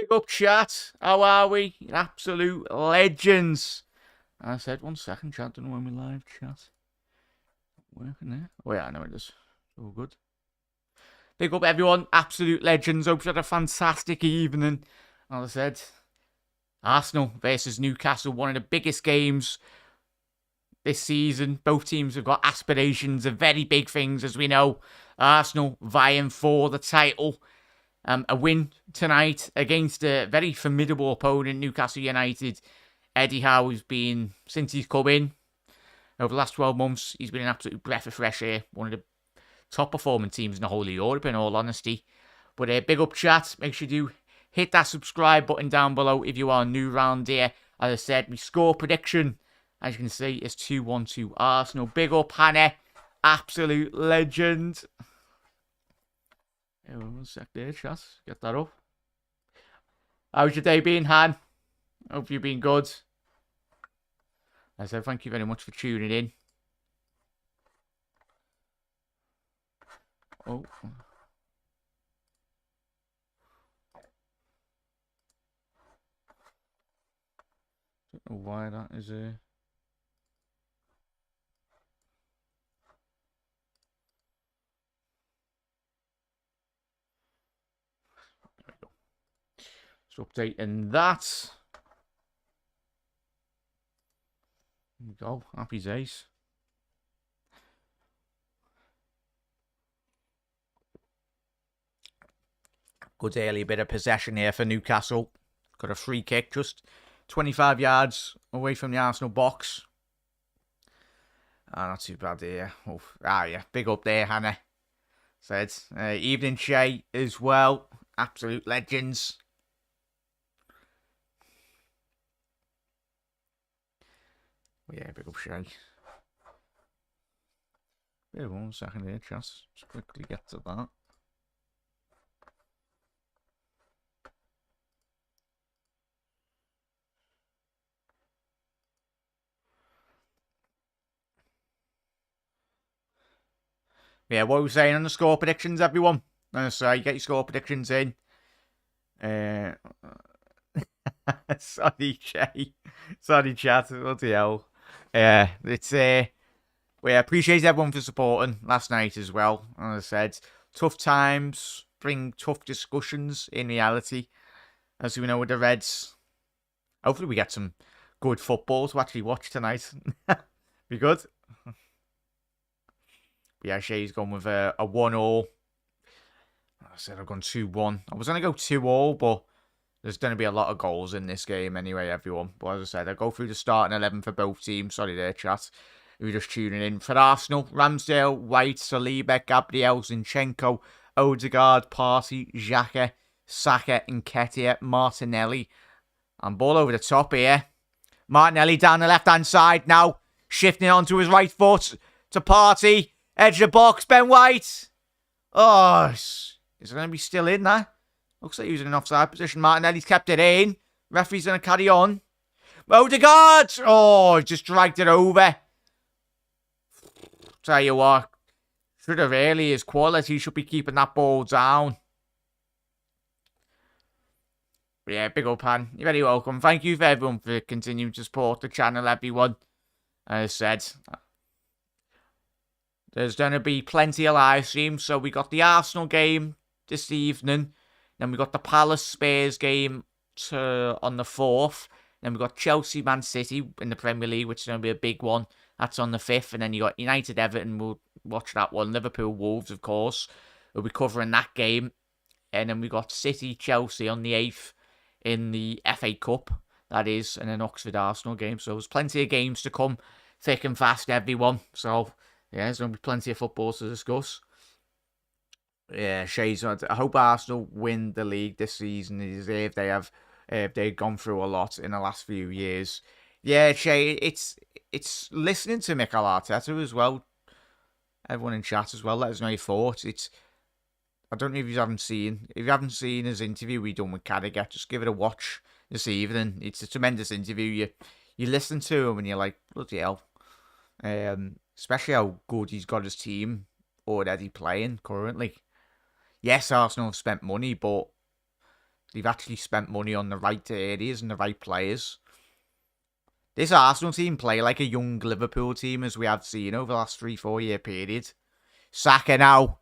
Big up, chat. How are we? Absolute legends. I said, 1 second, chat. Don't know when we live chat. Working there. Oh, yeah, I know it is. All good. Big up, everyone. Absolute legends. Hope you had a fantastic evening. As I said, Arsenal versus Newcastle, one of the biggest games this season. Both teams have got aspirations of very big things, as we know. Arsenal vying for the title. A win tonight against a very formidable opponent, Newcastle United. Eddie Howe's been, since he's come in, over the last 12 months, he's been an absolute breath of fresh air. One of the top performing teams in the whole of Europe, in all honesty. But big up, chat. Make sure you do hit that subscribe button down below if you are new round here. As I said, my score prediction, as you can see, is 2-1 to Arsenal. Big up, Hannah. Absolute legend. 1 sec there, chat. Get that up. How's your day been, Han? Hope you've been good. I said, thank you very much for tuning in. Oh. Don't know why that is there. We go. So updating that. There we go. Happy days. Good early bit of possession here for Newcastle. Got a free kick just 25 yards away from the Arsenal box. Not too bad here. Oh, yeah. Big up there, Hannah. Said. Evening Shay as well. Absolute legends. Yeah, big up Shay. Yeah, 1 second here, just quickly get to that. Yeah, what are we saying on the score predictions, everyone? So get your score predictions in. Sorry, Shay. Sorry, chat. What the hell? Yeah, it's we appreciate everyone for supporting last night as well. As I said, tough times bring tough discussions in reality. As we know with the Reds, hopefully we get some good football to actually watch tonight. Be good. Yeah, Shay's gone with a 1-1. I said I've gone 2-1. I was going to go 2-2, but there's going to be a lot of goals in this game anyway, everyone. But as I said, I'll go through the starting 11 for both teams. Sorry there, chat. If you're just tuning in. For Arsenal, Ramsdale, White, Saliba, Gabriel, Zinchenko, Odegaard, Partey, Xhaka, Saka, Nketiah, Martinelli. And ball over the top here. Martinelli down the left-hand side now. Shifting onto his right foot to Partey. Edge of the box, Ben White. Oh, is it going to be still in there? Looks like he was in an offside position. Martinelli's kept it in. Referee's going to carry on. Odegaard! Oh, just dragged it over. Tell you what, should have really, his quality should be keeping that ball down. But yeah, big up, Han. You're very welcome. Thank you for everyone for continuing to support the channel, everyone. As I said, there's going to be plenty of live streams. So we got the Arsenal game this evening. Then we got the Palace Spurs game on the 4th. Then we got Chelsea Man City in the Premier League, which is going to be a big one. That's on the 5th. And then you got United Everton. We'll watch that one. Liverpool Wolves, of course. We'll be covering that game. And then we got City Chelsea on the 8th in the FA Cup. That is. And an Oxford Arsenal game. So there's plenty of games to come. Thick and fast, everyone. So yeah, there's going to be plenty of football to discuss. Yeah, Shay's. I hope Arsenal win the league this season. If they've gone through a lot in the last few years. Yeah, Shay, it's listening to Mikel Arteta as well. Everyone in chat as well. Let us know your thoughts. I don't know if you haven't seen his interview we done with Carragher, just give it a watch this evening. It's a tremendous interview. You listen to him and you're like, bloody hell. Especially how good he's got his team already playing currently. Yes, Arsenal have spent money, but They've actually spent money on the right areas and the right players. This Arsenal team play like a young Liverpool team, as we have seen over the last 3-4 year period. Saka now.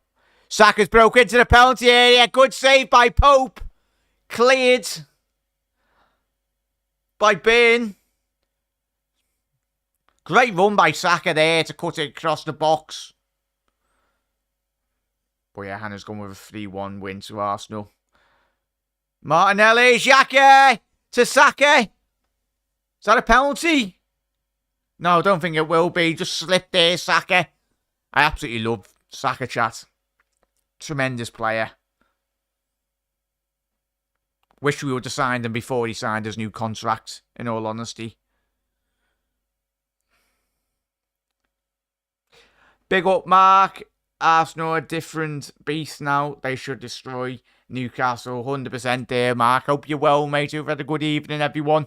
Saka's broke into the penalty area. Good save by Pope. Cleared by Byrne. Great run by Saka there to cut it across the box. But yeah, Hannah's gone with a 3-1 win to Arsenal. Martinelli, Xhaka to Saka. Is that a penalty? No, I don't think it will be. Just slipped there, Saka. I absolutely love Saka, chat. Tremendous player. Wish we would have signed him before he signed his new contract, in all honesty. Big up, Mark. Arsenal are a different beast now. They should destroy Newcastle 100% there, Mark. Hope you're well, mate. You've had a good evening, everyone.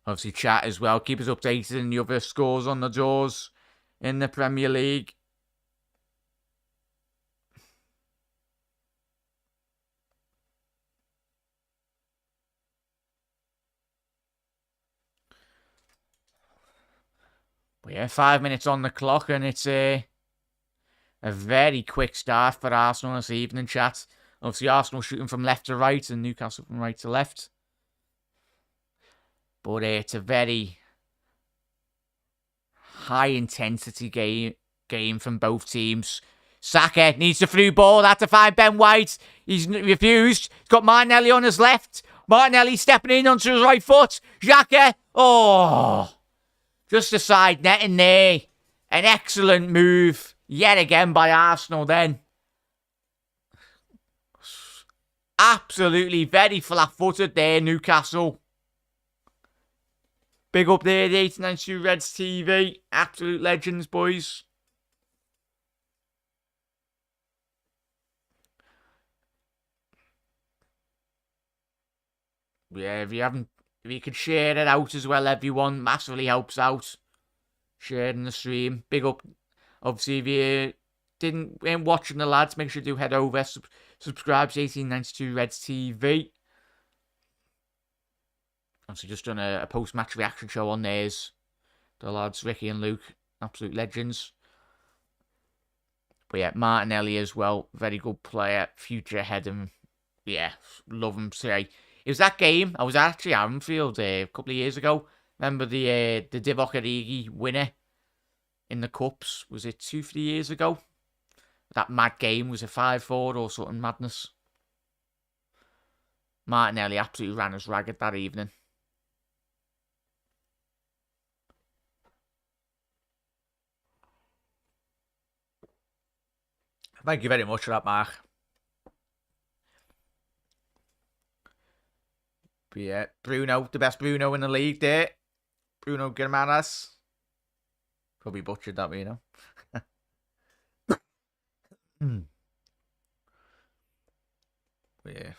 Obviously, chat as well. Keep us updated on the other scores on the doors in the Premier League. But yeah, 5 minutes on the clock, and it's a very quick start for Arsenal this evening, chat. Obviously, Arsenal shooting from left to right and Newcastle from right to left. But it's a very high-intensity game from both teams. Saka needs the through ball. Had to find Ben White. He's refused. He's got Martinelli on his left. Martinelli stepping in onto his right foot. Xhaka. Oh, just a side netting there. An excellent move yet again by Arsenal then. Absolutely very flat-footed there, Newcastle. Big up there, the 1892 Reds TV. Absolute legends, boys. Yeah, if you could share it out as well, everyone, massively helps out. Sharing the stream. Big up. Obviously, if you weren't watching the lads, make sure you do head over, subscribe to 1892 Reds TV. Obviously, just done a post-match reaction show on theirs. The lads, Ricky and Luke, absolute legends. But yeah, Martinelli as well, very good player, future ahead of him. Yeah, love him today. It was that game, I was actually at Anfield a couple of years ago. Remember the Divock Origi winner in the Cups? Was it 2-3 years ago? That mad game, was it 5-4 or something madness? Martinelli absolutely ran us ragged that evening. Thank you very much for that, Mark. But yeah, Bruno, the best Bruno in the league there. Bruno Guimaraes. Probably butchered that, you know. But yeah.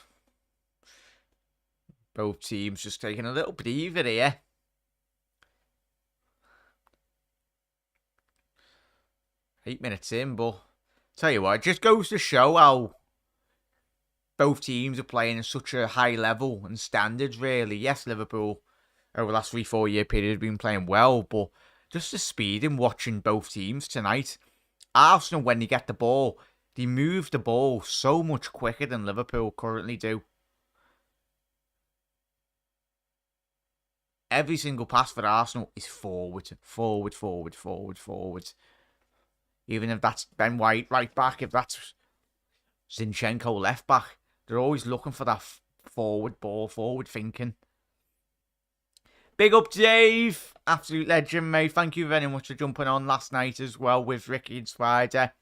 Both teams just taking a little breather here. Eight minutes in, but tell you what, it just goes to show how both teams are playing at such a high level and standards, really. Yes, Liverpool over the last 3-4 year period have been playing well, but just the speed in watching both teams tonight. Arsenal, when they get the ball, they move the ball so much quicker than Liverpool currently do. Every single pass for Arsenal is forward, forward, forward, forward, forward. Even if that's Ben White right back, if that's Zinchenko left back, they're always looking for that forward ball, forward thinking. Big up, Dave. Absolute legend, mate. Thank you very much for jumping on last night as well with Ricky and Spider.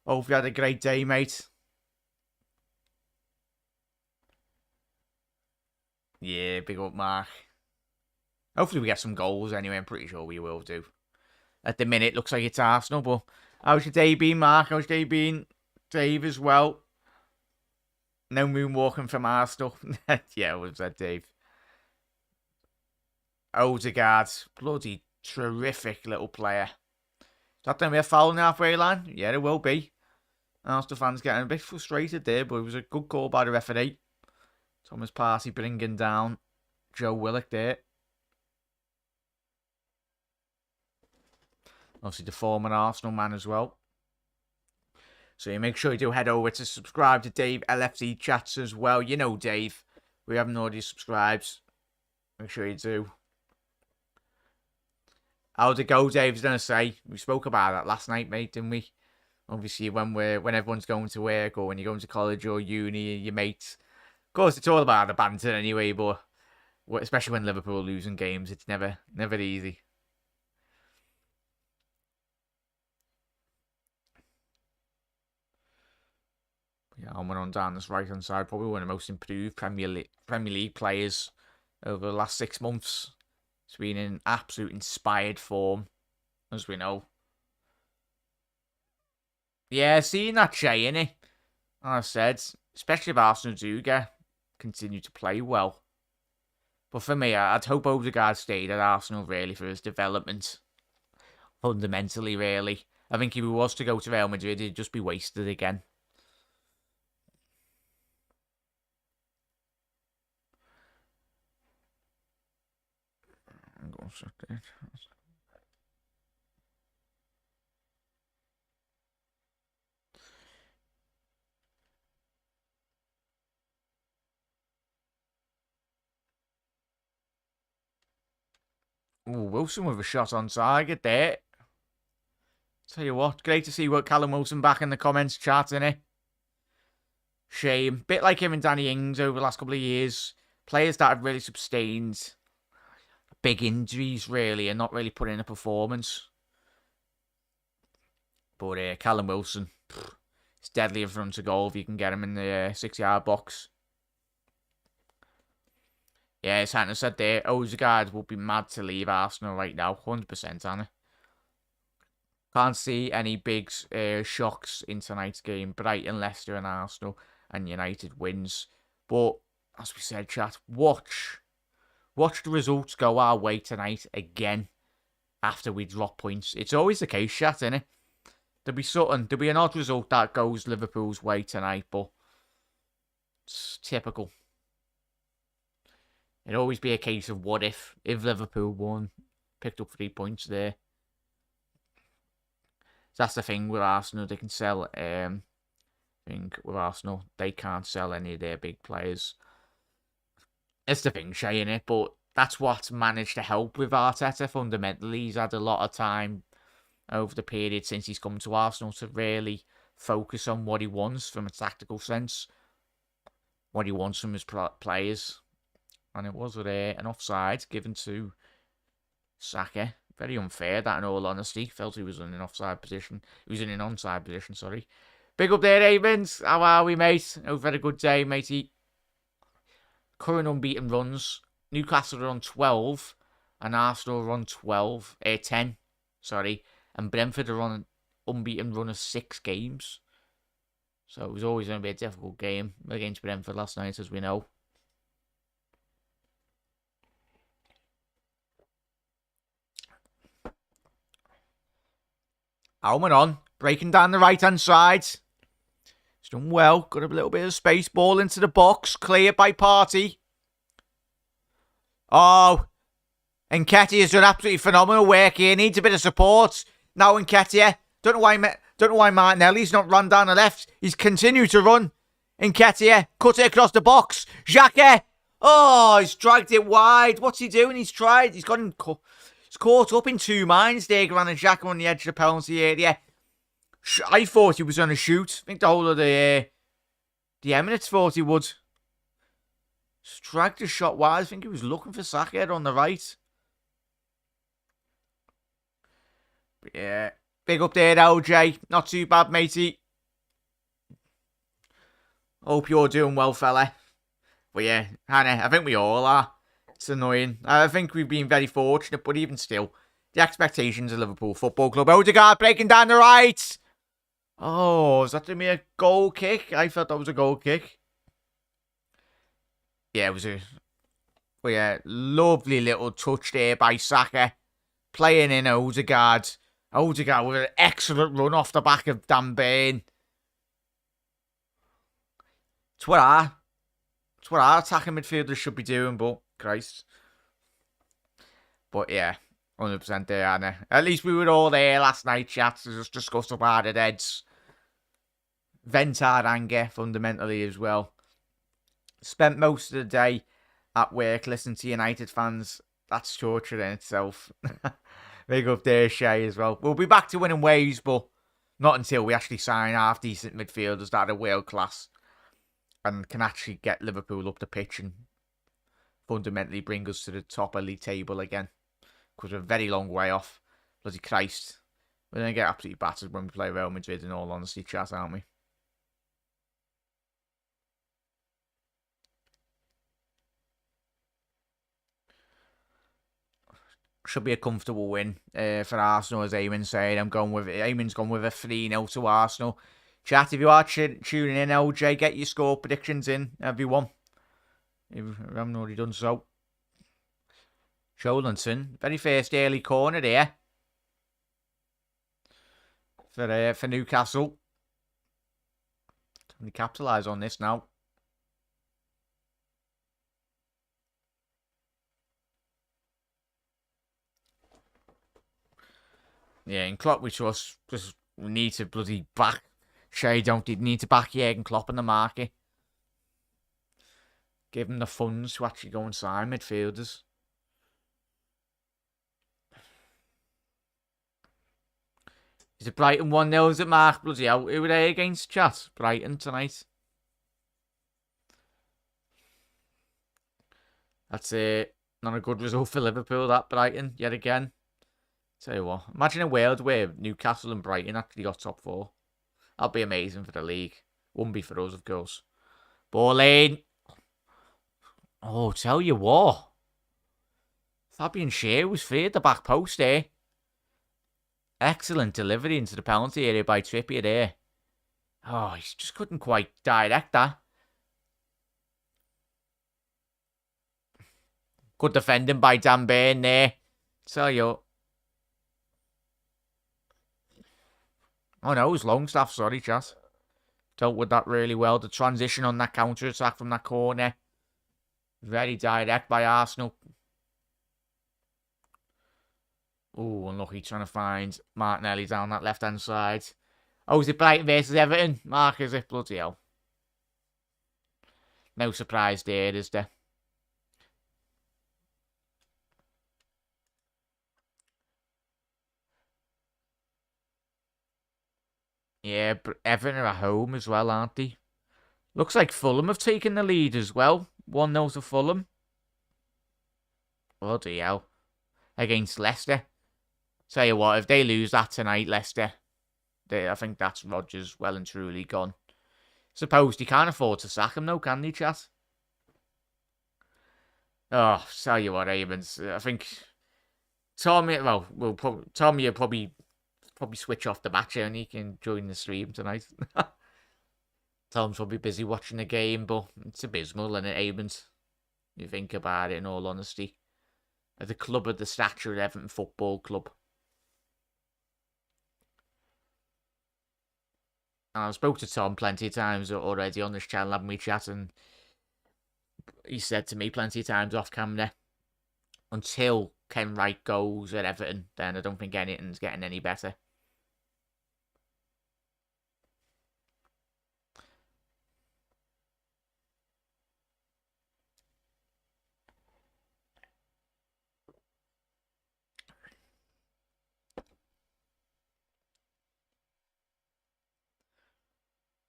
Hope you had a great day, mate. Yeah, big up, Mark. Hopefully we get some goals anyway. I'm pretty sure we will do. At the minute, looks like it's Arsenal, but how's your day been, Mark? How's your day been? Dave as well. No moonwalking from Arsenal. Yeah, was that Dave? Odegaard, bloody terrific little player. that going to be a foul in the halfway line? Yeah, it will be. Arsenal fans getting a bit frustrated there, but it was a good call by the referee. Thomas Partey bringing down Joe Willock there. Obviously the former Arsenal man as well. So you make sure you do head over to subscribe to Dave LFC Chats as well. You know Dave. We haven't already subscribed. Make sure you do. How'd it go, Dave's going to say? We spoke about that last night, mate, didn't we? Obviously, when everyone's going to work or when you're going to college or uni, your mates. Of course, it's all about the banter anyway, but especially when Liverpool are losing games, it's never easy. Yeah, I'm on down this right-hand side. Probably one of the most improved Premier League players over the last 6 months. He's been in absolute inspired form, as we know. Yeah, seeing that, Shay, innit? I said, especially if Arsenal do continue to play well. But for me, I'd hope Odegaard stayed at Arsenal, really, for his development. Fundamentally, really. I think if he was to go to Real Madrid, he'd just be wasted again. I'm going to set that. Ooh, Wilson with a shot on target there. Tell you what, great to see Callum Wilson back in the comments chat, innit? Shame. Bit like him and Danny Ings over the last couple of years. Players that have really sustained big injuries, really, and not really put in a performance. But Callum Wilson, it's deadly in front of goal if you can get him in the 6-yard box. Yeah, as Hannah said there, Odegaard will be mad to leave Arsenal right now. 100%, Hannah. Can't see any big shocks in tonight's game. Brighton, Leicester and Arsenal and United wins. But, as we said, chat, watch the results go our way tonight again after we drop points. It's always the case, chat, innit? There'll be an odd result that goes Liverpool's way tonight, but it's typical. It'd always be a case of what if Liverpool won, picked up 3 points there. So that's the thing with Arsenal, they can sell, I think with Arsenal, they can't sell any of their big players. It's the thing, Shay, innit? But that's what's managed to help with Arteta fundamentally. He's had a lot of time over the period since he's come to Arsenal to really focus on what he wants from a tactical sense. What he wants from his players. And it was an offside given to Saka. Very unfair, that in all honesty. Felt he was in an offside position. He was in an onside position, sorry. Big up there, Ravens. How are we, mate? Hope had a good day, matey. Current unbeaten runs. Newcastle are on 12. And Arsenal are on 10. Sorry. And Brentford are on an unbeaten run of 6 games. So it was always going to be a difficult game against Brentford last night, as we know. Alman on, breaking down the right-hand side. He's done well. Got a little bit of space. Ball into the box. Cleared by Partey. Oh, Nketiah has done absolutely phenomenal work here. Needs a bit of support. Now Nketiah. Don't know why Martinelli's not run down the left. He's continued to run. Nketiah. Cut it across the box. Xhaka. Oh, he's dragged it wide. What's he doing? He's tried. He's caught up in 2 minds there, Granit Xhaka on the edge of the penalty area. I thought he was going to shoot. I think the whole of the Emirates thought he would. Just dragged the shot wide. I think he was looking for Saka on the right. But yeah, big up there, LJ. Not too bad, matey. Hope you're doing well, fella. But yeah, Hannah, I think we all are. It's annoying. I think we've been very fortunate, but even still, the expectations of Liverpool Football Club. Odegaard breaking down the right. Oh, is that to me a goal kick? I thought that was a goal kick. Yeah, it was a lovely little touch there by Saka. Playing in Odegaard. Odegaard with an excellent run off the back of Dan Burn. It's what our attacking midfielders should be doing, but Christ. But yeah, 100% there, Anna. At least we were all there last night, chat, to just discuss about it, heads. Vent our anger, fundamentally, as well. Spent most of the day at work listening to United fans. That's torture in itself. Big up there, Shay, as well. We'll be back to winning ways, but not until we actually sign half-decent midfielders that are world-class and can actually get Liverpool up the pitch and fundamentally bring us to the top of the league table again. Because we're a very long way off. Bloody Christ. We're going to get absolutely battered when we play Real Madrid, in all honesty, chat, aren't we? Should be a comfortable win for Arsenal, as Eamon said. Eamon's gone with a 3-0 to Arsenal. Chat, if you are tuning in, LJ, get your score predictions in, everyone. If you haven't already done so. Jolinson, very first early corner there. For Newcastle. Can we capitalise on this now? Yeah, in Klopp we just need to bloody back Shay, don't need to back Jurgen Klopp in the market. Give him the funds to actually go and sign midfielders. Is it Brighton 1-0? Is it Mark? Bloody hell. Who were they against, chat? Brighton tonight. That's not a good result for Liverpool, that Brighton, yet again. Tell you what, imagine a world where Newcastle and Brighton actually got top 4. That'd be amazing for the league. Wouldn't be for us, of course. Ball in. Oh, tell you what. Fabian Schär was free at the back post there. Excellent delivery into the penalty area by Trippier there. Oh, he just couldn't quite direct that. Good defending by Dan Burn there. Tell you. Oh no, it was Longstaff, sorry, chat. Dealt with that really well. The transition on that counter-attack from that corner. Very direct by Arsenal. Oh, unlucky trying to find Martinelli down that left-hand side. Oh, is it Brighton versus Everton? Mark, is it? Bloody hell. No surprise there, is there? Yeah, but Everton are at home as well, aren't they? Looks like Fulham have taken the lead as well. 1-0 to Fulham. Bloody hell. Against Leicester. Tell you what, if they lose that tonight, Leicester, I think that's Rodgers well and truly gone. Suppose he can't afford to sack him, though, can they, chat? Oh, tell you what, Ravens. I think Tommy will probably switch off the match and he can join the stream tonight. Tom's probably busy watching the game, but it's abysmal, isn't it, Ravens? You think about it, in all honesty. At the club of the stature of Everton Football Club. And I spoke to Tom plenty of times already on this channel, having me chat, and he said to me plenty of times off camera, until Ken Wright goes at Everton, then I don't think anything's getting any better.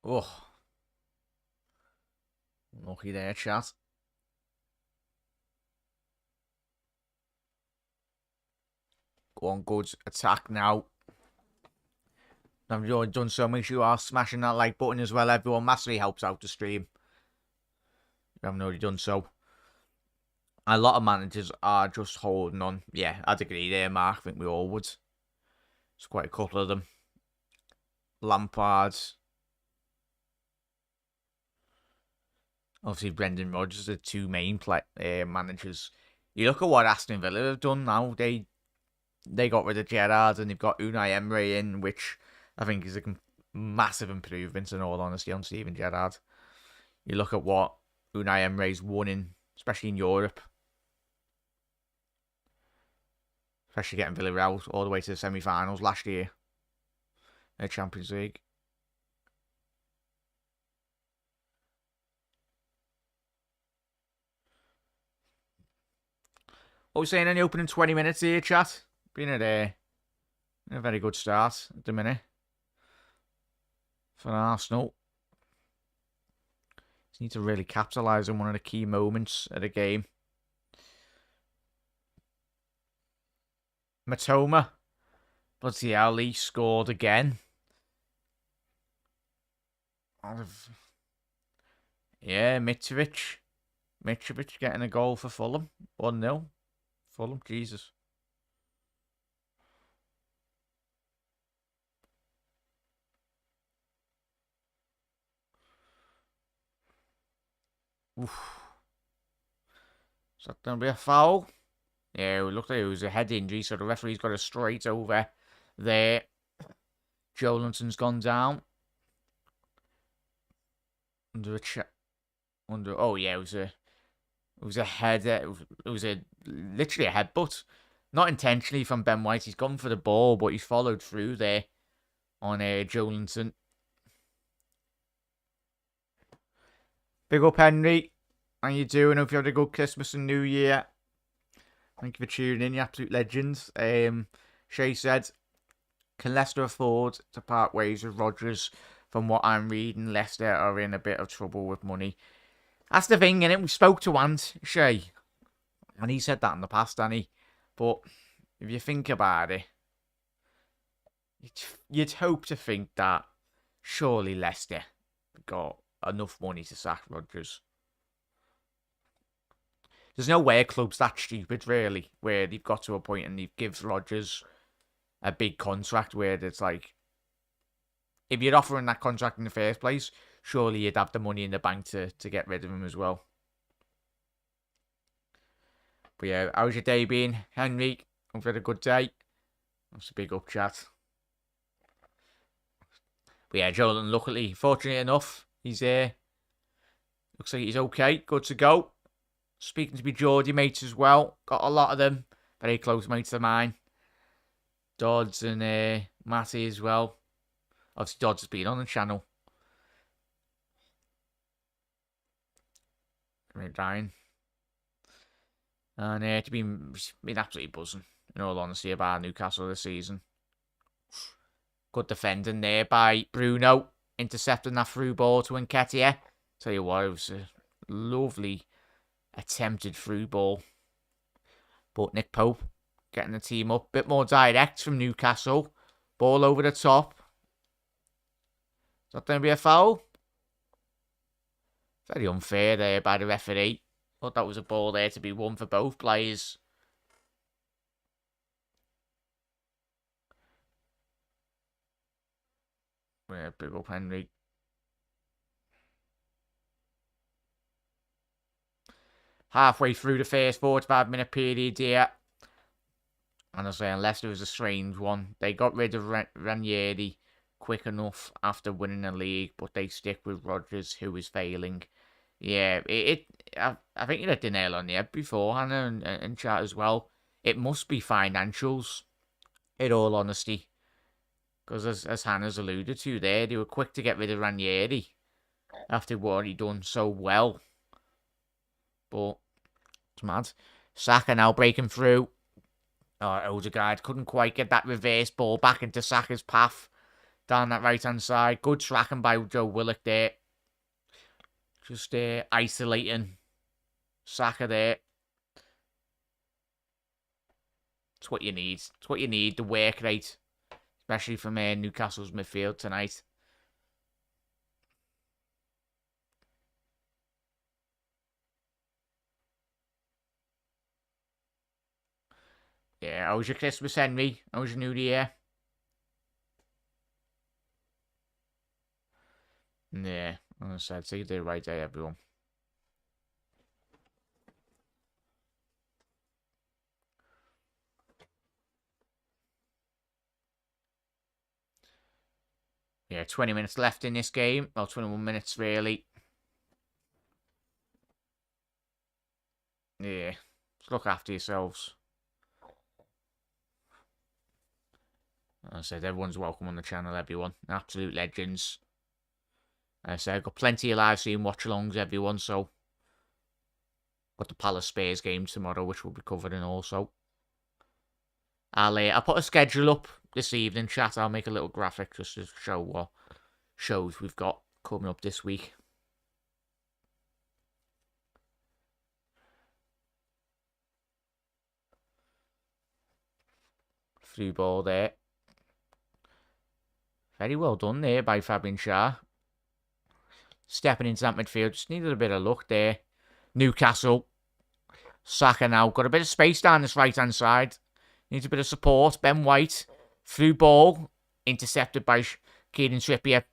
Oh. Lucky there, chat. Go on, good attack now. I've already done so. Make sure you are smashing that like button as well, everyone. Massively helps out the stream. If you haven't already done so. A lot of managers are just holding on. Yeah, I'd agree there, Mark. I think we all would. There's quite a couple of them. Lampard. Obviously, Brendan Rodgers are the two main managers. You look at what Aston Villa have done now. They they got rid of Gerrard and they've got Unai Emery in, which I think is a massive improvement, in all honesty, on Steven Gerrard. You look at what Unai Emery's won in, especially in Europe, especially getting Villarreal all the way to the semi-finals last year in the Champions League. What are we saying in the opening 20 minutes here, chat? Been a very good start at the minute for Arsenal. Just need to really capitalise on one of the key moments of the game. Matoma. Bloody hell, he scored again. Yeah, Mitrovic. Mitrovic getting a goal for Fulham. 1-0. Fulham, Jesus. Oof. Is that going to be a foul? Yeah, it looked like it was a head injury, so the referee's got it straight over there. Joelinton's gone down. Oh yeah, it was a head. It was literally a headbutt, not intentionally from Ben White. He's gone for the ball, but he's followed through there on Joelinton. Big up, Henry. How you doing? Hope you had a good Christmas and New Year. Thank you for tuning in, you absolute legends. Shay said, can Leicester afford to part ways with Rodgers? From what I'm reading, Leicester are in a bit of trouble with money. That's the thing, innit? We spoke to Ant, Shay, and he said that in the past, didn't he? But if you think about it, you'd hope to think that surely Leicester got enough money to sack Rodgers. There's no way a club's that stupid, really, where they've got to a point and they've given Rodgers a big contract where it's like, if you're offering that contract in the first place, surely you'd have the money in the bank to get rid of him as well. But yeah, how's your day been, Henry? Hope you had a good day. That's a big up chat. But yeah, Jordan, luckily, fortunate enough, he's here. Looks like he's okay, good to go. Speaking to me Geordie mates as well. Got a lot of them. Very close mates of mine. Dodds and Matty as well. Obviously, Dodds has been on the channel. Right, dying. And it's been absolutely buzzing, in all honesty, about Newcastle this season. Good defending there by Bruno. Intercepting that through ball to Nketiah. Tell you what, it was a lovely attempted through ball. But Nick Pope getting the team up. Bit more direct from Newcastle. Ball over the top. Is that going to be a foul? Very unfair there by the referee. Thought that was a ball there to be won for both players. Yeah, big up Henry. Halfway through the first 45-minute period here. And I was saying, Leicester was a strange one. They got rid of Ranieri quick enough after winning the league, but they stick with Rodgers, who is failing. Yeah, I think you hit the nail on the head before, Hannah, and chat as well. It must be financials, in all honesty. Because as Hannah's alluded to there, they were quick to get rid of Ranieri after what he'd done so well. But it's mad. Saka now breaking through. Odegaard couldn't quite get that reverse ball back into Saka's path down that right-hand side. Good tracking by Joe Willock there. Just isolating Saka there. It's what you need. It's what you need, the work rate. Especially from Newcastle's midfield tonight. Yeah, how was your Christmas, Henry? How was your New Year? Yeah, as I said, see you the right day, everyone. Yeah, 20 minutes left in this game. Well, 21 minutes, really. Yeah, just look after yourselves. As I said, everyone's welcome on the channel, everyone. Absolute legends. As I said, I've got plenty of live stream watch-alongs, everyone, so... Got the Palace Spurs game tomorrow, which we'll be covering also. I'll put a schedule up this evening, chat. I'll make a little graphic just to show what shows we've got coming up this week. Through ball there. Very well done there by Fabian Schär. Stepping into that midfield. Just needed a bit of luck there. Newcastle. Saka now. Got a bit of space down this right-hand side. Needs a bit of support. Ben White. Through ball. Intercepted by Kieran Trippier.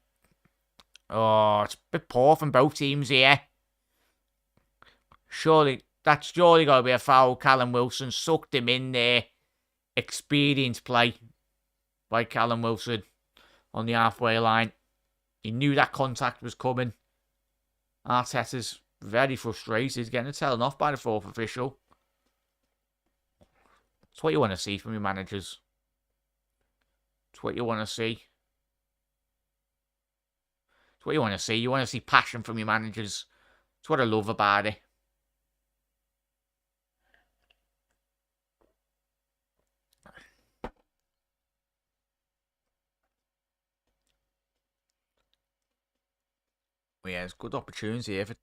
Oh, it's a bit poor from both teams here. That's surely got to be a foul. Callum Wilson sucked him in there. Experienced play by Callum Wilson on the halfway line. He knew that contact was coming. Arteta's very frustrated, getting telling off by the fourth official. It's what you want to see from your managers. It's what you want to see. It's what you want to see. You want to see passion from your managers. It's what I love about it. But yeah, there's good opportunity here for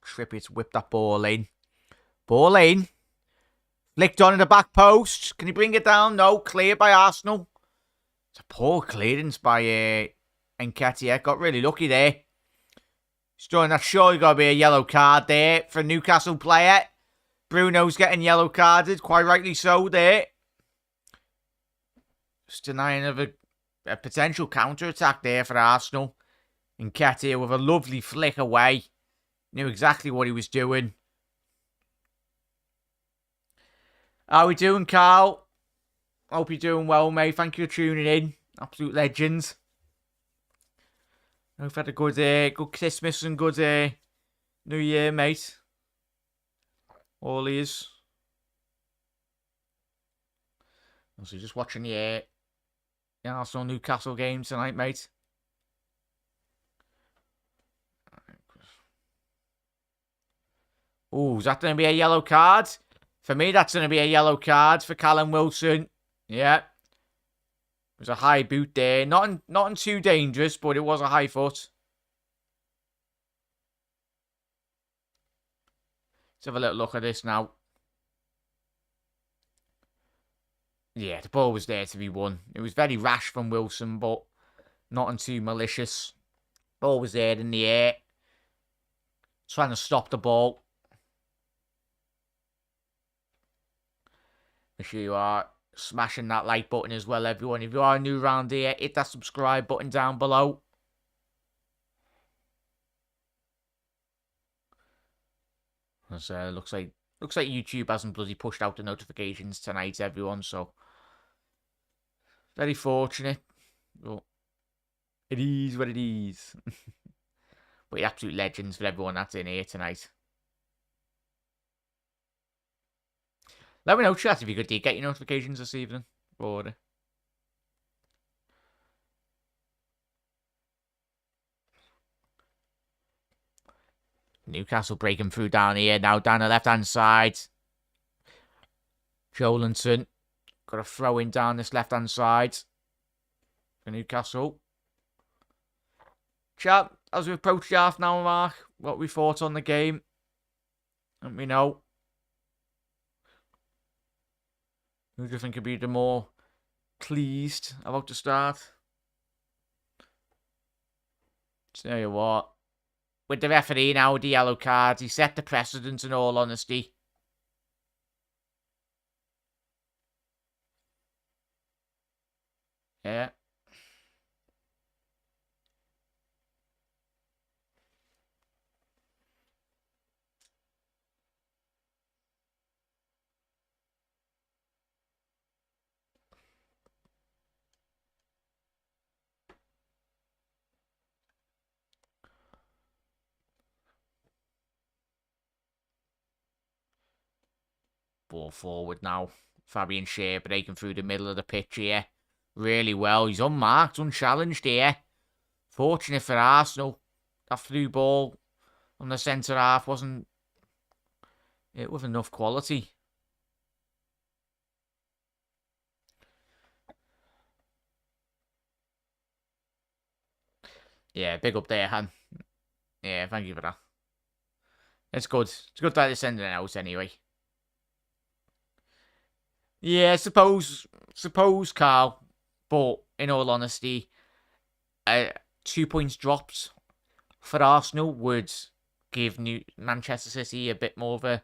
Trippier to whip that ball in. Ball in. Flicked on in the back post. Can he bring it down? No. Cleared by Arsenal. It's a poor clearance by Nketiah. Got really lucky there. Showing that surely got to be a yellow card there for a Newcastle player. Bruno's getting yellow carded. Quite rightly so there. Just denying of a potential counter-attack there for Arsenal. Nketiah with a lovely flick away. Knew exactly what he was doing. How we doing, Carl? Hope you're doing well, mate. Thank you for tuning in. Absolute legends. Hope you've had a good Christmas and good New Year, mate. All is. Also, just watching the Arsenal Newcastle game tonight, mate. Oh, is that going to be a yellow card? For me, that's going to be a yellow card for Callum Wilson. Yeah. It was a high boot there. Not too dangerous, but it was a high foot. Let's have a little look at this now. Yeah, the ball was there to be won. It was very rash from Wilson, but not too malicious. Ball was there in the air. Trying to stop the ball. Make sure you are smashing that like button as well, everyone. If you are new around here, hit that subscribe button down below. So looks like YouTube hasn't bloody pushed out the notifications tonight, everyone. So very fortunate. But it is what it is. But you're absolute legends for everyone that's in here tonight. Let me know, chat, if you could get your notifications this evening. Or Newcastle breaking through down here now, down the left-hand side. Jolinson got a throw in down this left-hand side for Newcastle. Chat, as we approach the half an hour mark, what we thought on the game. Let me know. Who do you think would be the more pleased about the start? Tell you what. With the referee now, with the yellow cards, he set the precedent in all honesty. Yeah. ball forward now. Fabian Schär breaking through the middle of the pitch here. Really well. He's unmarked, unchallenged here. Fortunate for Arsenal. That through ball on the centre half wasn't it with enough quality. Yeah, big up there, Han. Yeah, thank you for that. It's good. It's good that they're sending it out anyway. Yeah, suppose, Carl. But in all honesty, 2 points dropped for Arsenal would give Manchester City a bit more of a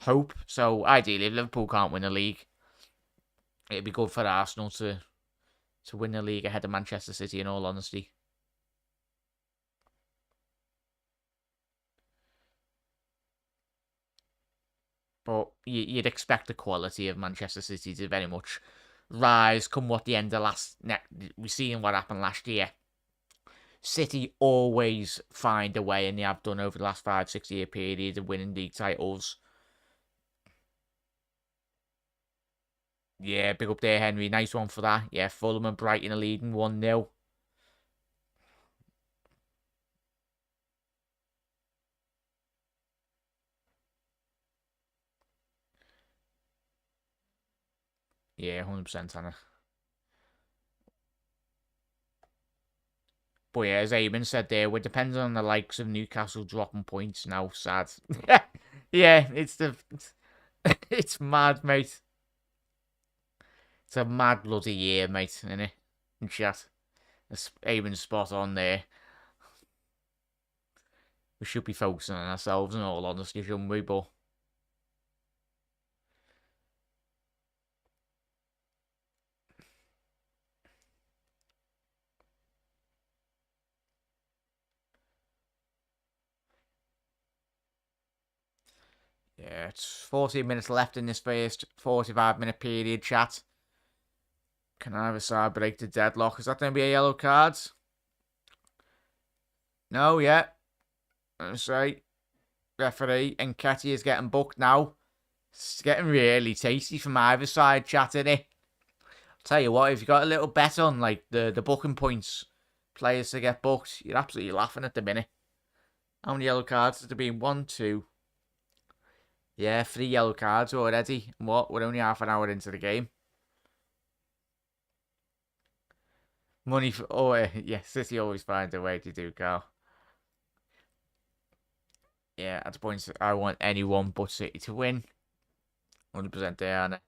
hope. So ideally, if Liverpool can't win the league, it'd be good for Arsenal to win the league ahead of Manchester City. In all honesty. But you'd expect the quality of Manchester City to very much rise come what the end of we've seen what happened last year. City always find a way, and they have done over the last 5-6 year period of winning league titles. Yeah, big up there, Henry. Nice one for that. Yeah, Fulham and Brighton are leading 1-0. Yeah, 100%, Anna. But yeah, as Eamon said there, we're dependent on the likes of Newcastle dropping points now. Sad. Yeah, it's mad, mate. It's a mad bloody year, mate, isn't it? In chat. Eamon's spot on there. We should be focusing on ourselves, in all honesty, shouldn't we? But yeah, it's 14 minutes left in this first 45-minute period, chat. Can either side break the deadlock? Is that going to be a yellow card? No, yeah. Let's say referee Nketiah is getting booked now. It's getting really tasty from either side, chat, innit? I'll tell you what, if you got a little bet on like the booking points, players to get booked, you're absolutely laughing at the minute. How many yellow cards has there been? 1, 2. Yeah, 3 yellow cards already. What? We're only half an hour into the game. Money for... Oh, yeah, City always finds a way to do, Carl. Yeah, at the point, I want anyone but City to win. 100% there, Anna.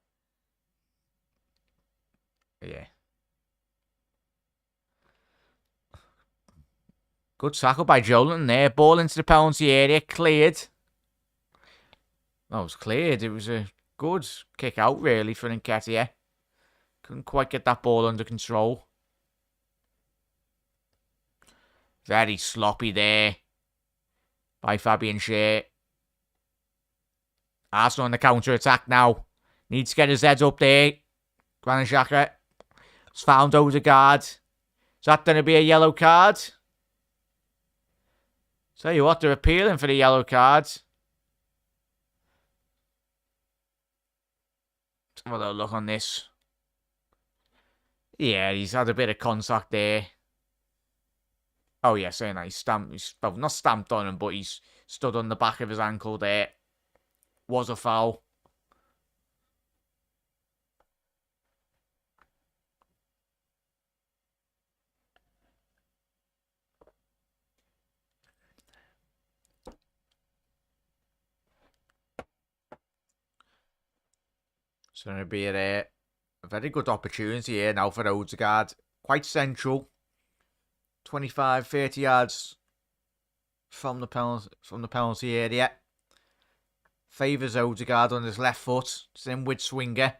Yeah. Good tackle by Jolan there. Ball into the penalty area. Cleared. Oh, it was cleared. It was a good kick out, really, for Nketiah. Couldn't quite get that ball under control. Very sloppy there by Fabian Schär. Arsenal on the counter-attack now. Needs to get his head up there. Granit Xhaka has found Odegaard. Is that going to be a yellow card? Tell you what, they're appealing for the yellow cards. Let's have a little look on this. Yeah, he's had a bit of contact there. Oh, yeah, saying that he's not stamped on him, but he's stood on the back of his ankle there. Was a foul. It's going to be a very good opportunity here now for Odegaard. Quite central. 25, 30 yards from the penalty area. Favours Odegaard on his left foot. It's in with swinger.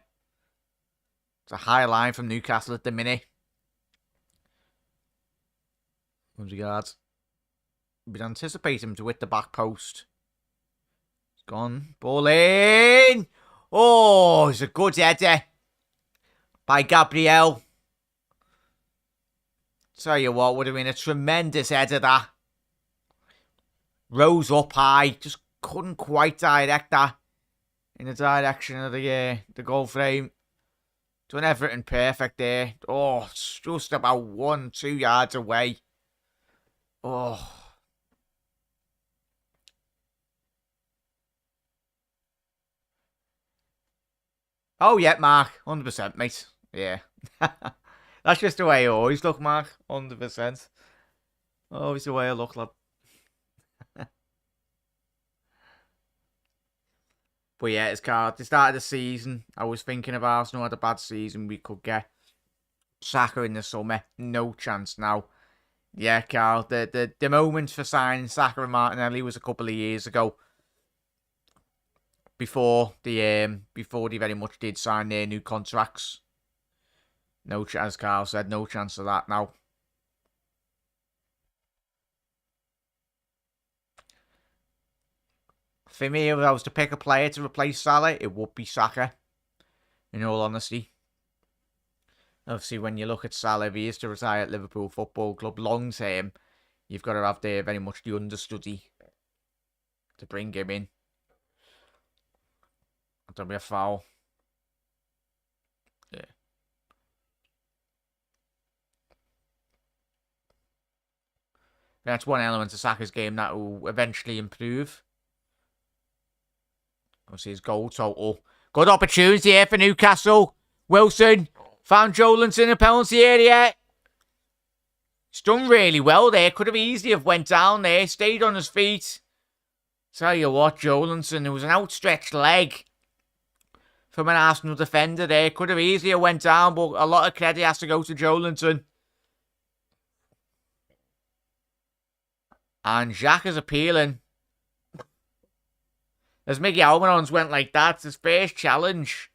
It's a high line from Newcastle at the minute. Odegaard. We'd anticipate him to hit the back post. It's gone. Ball in. Oh, it's a good header by Gabriel. Tell you what, would have been a tremendous header that. Rose up high. Just couldn't quite direct that in the direction of the goal frame. Done everything perfect there. Oh, it's just about 1-2 yards away. Oh. Oh, yeah, Mark. 100%, mate. Yeah. That's just the way I always look, Mark. 100%. Always the way I look, lad. But yeah, it's Carl. At the start of the season, I was thinking of Arsenal had a bad season. We could get Saka in the summer. No chance now. Yeah, Carl. The moment for signing Saka and Martinelli was a couple of years ago. Before they very much did sign their new contracts. No chance, as Carl said, no chance of that now. For me, if I was to pick a player to replace Salah, it would be Saka. In all honesty. Obviously, when you look at Salah, if he is to retire at Liverpool Football Club long term, you've got to have there very much the understudy to bring him in. That'll be a foul. Yeah. That's one element of Saka's game that will eventually improve. Obviously, his goal total. Good opportunity here for Newcastle. Wilson found Jolinton in a penalty area. He's done really well there. Could have easily have went down there. Stayed on his feet. Tell you what, Jolinton, there was an outstretched leg from an Arsenal defender there. Could have easily have went down, but a lot of credit has to go to Jolinton. And Jack is appealing. As Mickey Almiron's went like that, it's his first challenge.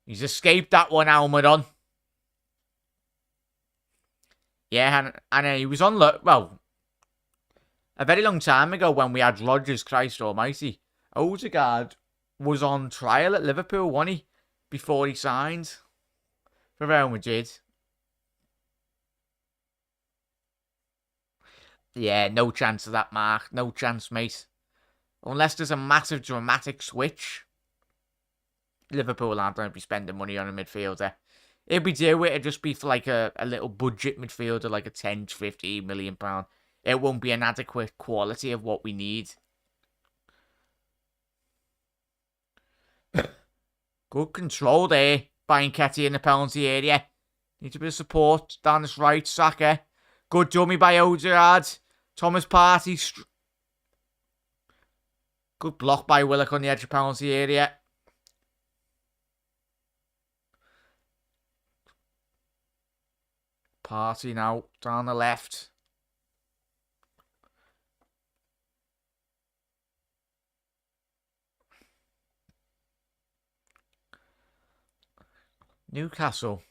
He's escaped that one, Almiron. Yeah, and he was on, well, a very long time ago when we had Rodgers, Christ almighty. Odegaard was on trial at Liverpool, wasn't he? Before he signed for Real Madrid. Yeah, no chance of that, Mark. No chance, mate. Unless there's a massive dramatic switch. Liverpool aren't going to be spending money on a midfielder. If we do, it'd just be for like a little budget midfielder, like a 10 to 15 million pound. It won't be an adequate quality of what we need. Good control there by Nketiah in the penalty area. Needs a bit of support down this right. Saka. Good dummy by Odegaard. Thomas Partey. Good block by Willock on the edge of penalty area. Partey now down the left. Newcastle.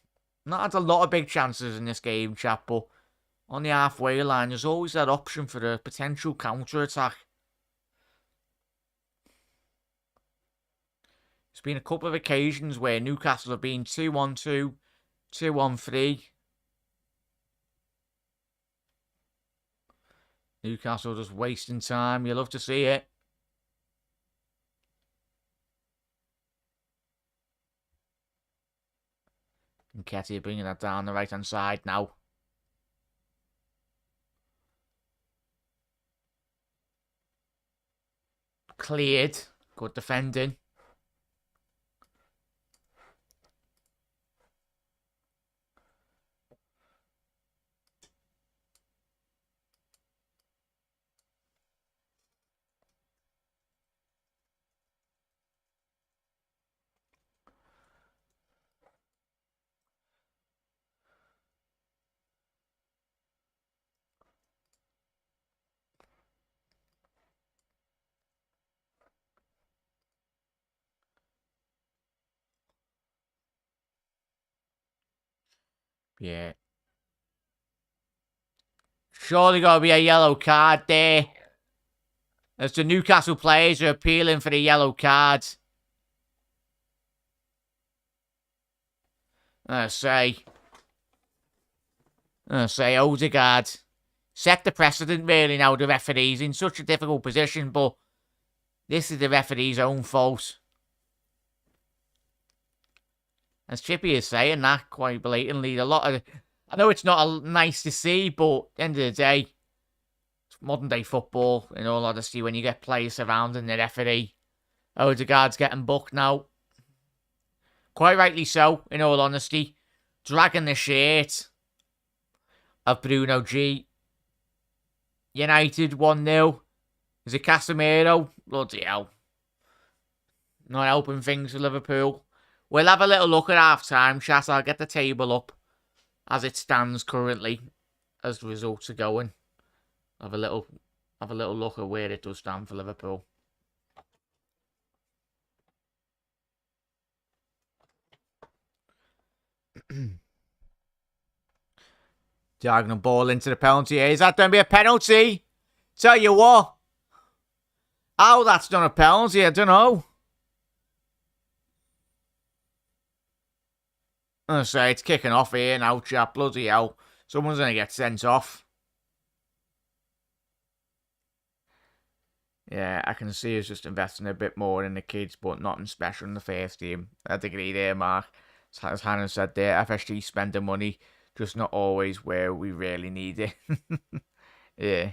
Not had a lot of big chances in this game, chap, but on the halfway line, there's always that option for a potential counter-attack. There's been a couple of occasions where Newcastle have been 2-1-2, 2-1-3. Newcastle just wasting time. You love to see it. Nketiah bringing that down the right-hand side now. Cleared. Good defending. Yeah. Surely got to be a yellow card there. As the Newcastle players are appealing for the yellow cards. I say Odegaard. set the precedent, really, now. The referee's in such a difficult position, but this is the referee's own fault. As Chippy is saying that quite blatantly. I know it's not nice to see, but at the end of the day, it's modern day football, in all honesty, when you get players surrounding the referee. Odegaard's getting booked now. Quite rightly so, in all honesty. Dragging the shirt of Bruno G. United 1-0. Is it Casemiro? Bloody hell. Not helping things for Liverpool. We'll have a little look at half-time, chat. I'll get the table up as it stands currently, as the results are going. Have a little look at where it does stand for Liverpool. Diagonal ball into the penalty area. Is that going to be a penalty? Tell you what. Oh, that's not a penalty. I don't know. I say it's kicking off here now, chap. Bloody hell. Someone's going to get sent off. Yeah, I can see us just investing a bit more in the kids, but nothing special in the first team. I'd agree there, Mark. As Hannah said there, FSG spending money, just not always where we really need it. Yeah.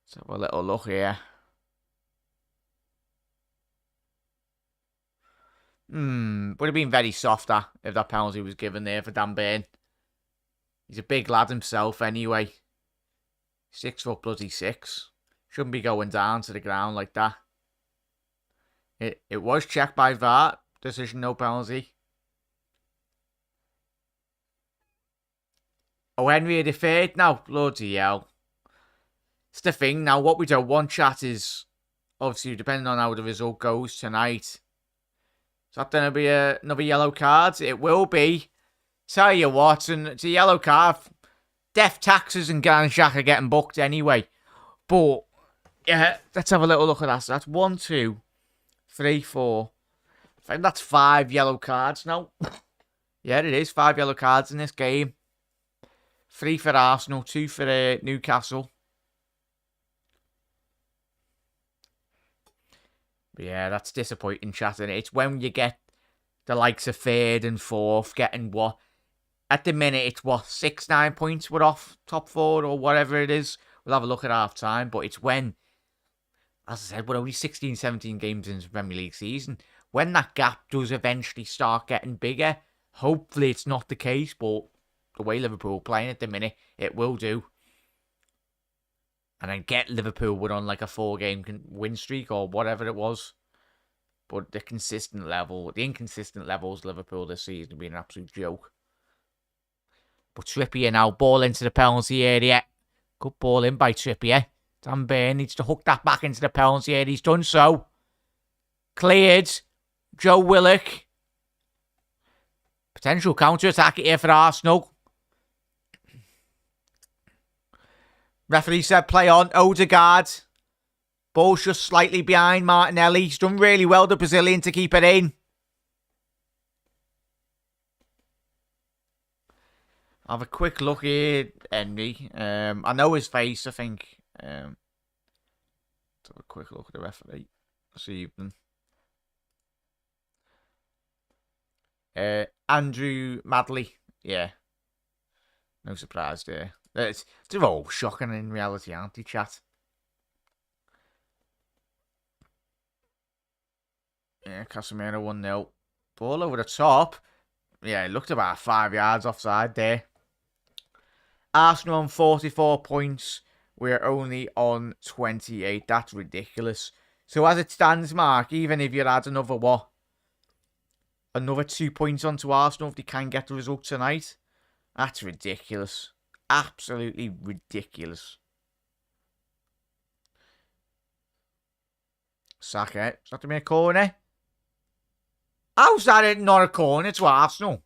Let's have a little look here. Would have been very softer if that penalty was given there for Dan Burn. He's a big lad himself anyway. 6'6". Shouldn't be going down to the ground like that. It was checked by VAR. Decision, no penalty. Oh, Henry deferred now. Bloody hell. It's the thing now. What we don't want, chat, is obviously depending on how the result goes tonight. Is that going to be another yellow card? It will be. Tell you what, and it's a yellow card. Death taxes and Garanshak are getting booked anyway. But, yeah, let's have a little look at that. So that's 1, 2, 3, 4. I think that's 5 yellow cards now. Yeah, it is. 5 yellow cards in this game. 3 for Arsenal, 2 for Newcastle. But yeah, that's disappointing, chat. And it's when you get the likes of 3rd and 4th getting what? At the minute, it's what? 6, 9 points we're off top 4 or whatever it is. We'll have a look at half time. But it's when, as I said, we're only 16, 17 games into the Premier League season. When that gap does eventually start getting bigger, hopefully it's not the case. But the way Liverpool are playing at the minute, it will do. And then get Liverpool with on like a 4-game win streak or whatever it was. But the inconsistent levels of Liverpool this season have been an absolute joke. But Trippier now, ball into the penalty area. Good ball in by Trippier. Dan Burn needs to hook that back into the penalty area. He's done so. Cleared. Joe Willock. Potential counter-attack here for Arsenal. Referee said play on. Odegaard. Ball's just slightly behind Martinelli. He's done really well, the Brazilian, to keep it in. Have a quick look here, Henry. I know his face, I think. Let's have a quick look at the referee this evening. Andrew Madley. Yeah. No surprise there. They're all shocking in reality, aren't they, chat? Yeah, Casemiro 1-0. Ball over the top. Yeah, it looked about 5 yards offside there. Arsenal on 44 points. We're only on 28. That's ridiculous. So as it stands, Mark, even if you add another 2 points onto Arsenal if they can get the result tonight, that's ridiculous. Absolutely ridiculous. Saka. Is that to be a corner? How's that not a corner to Arsenal?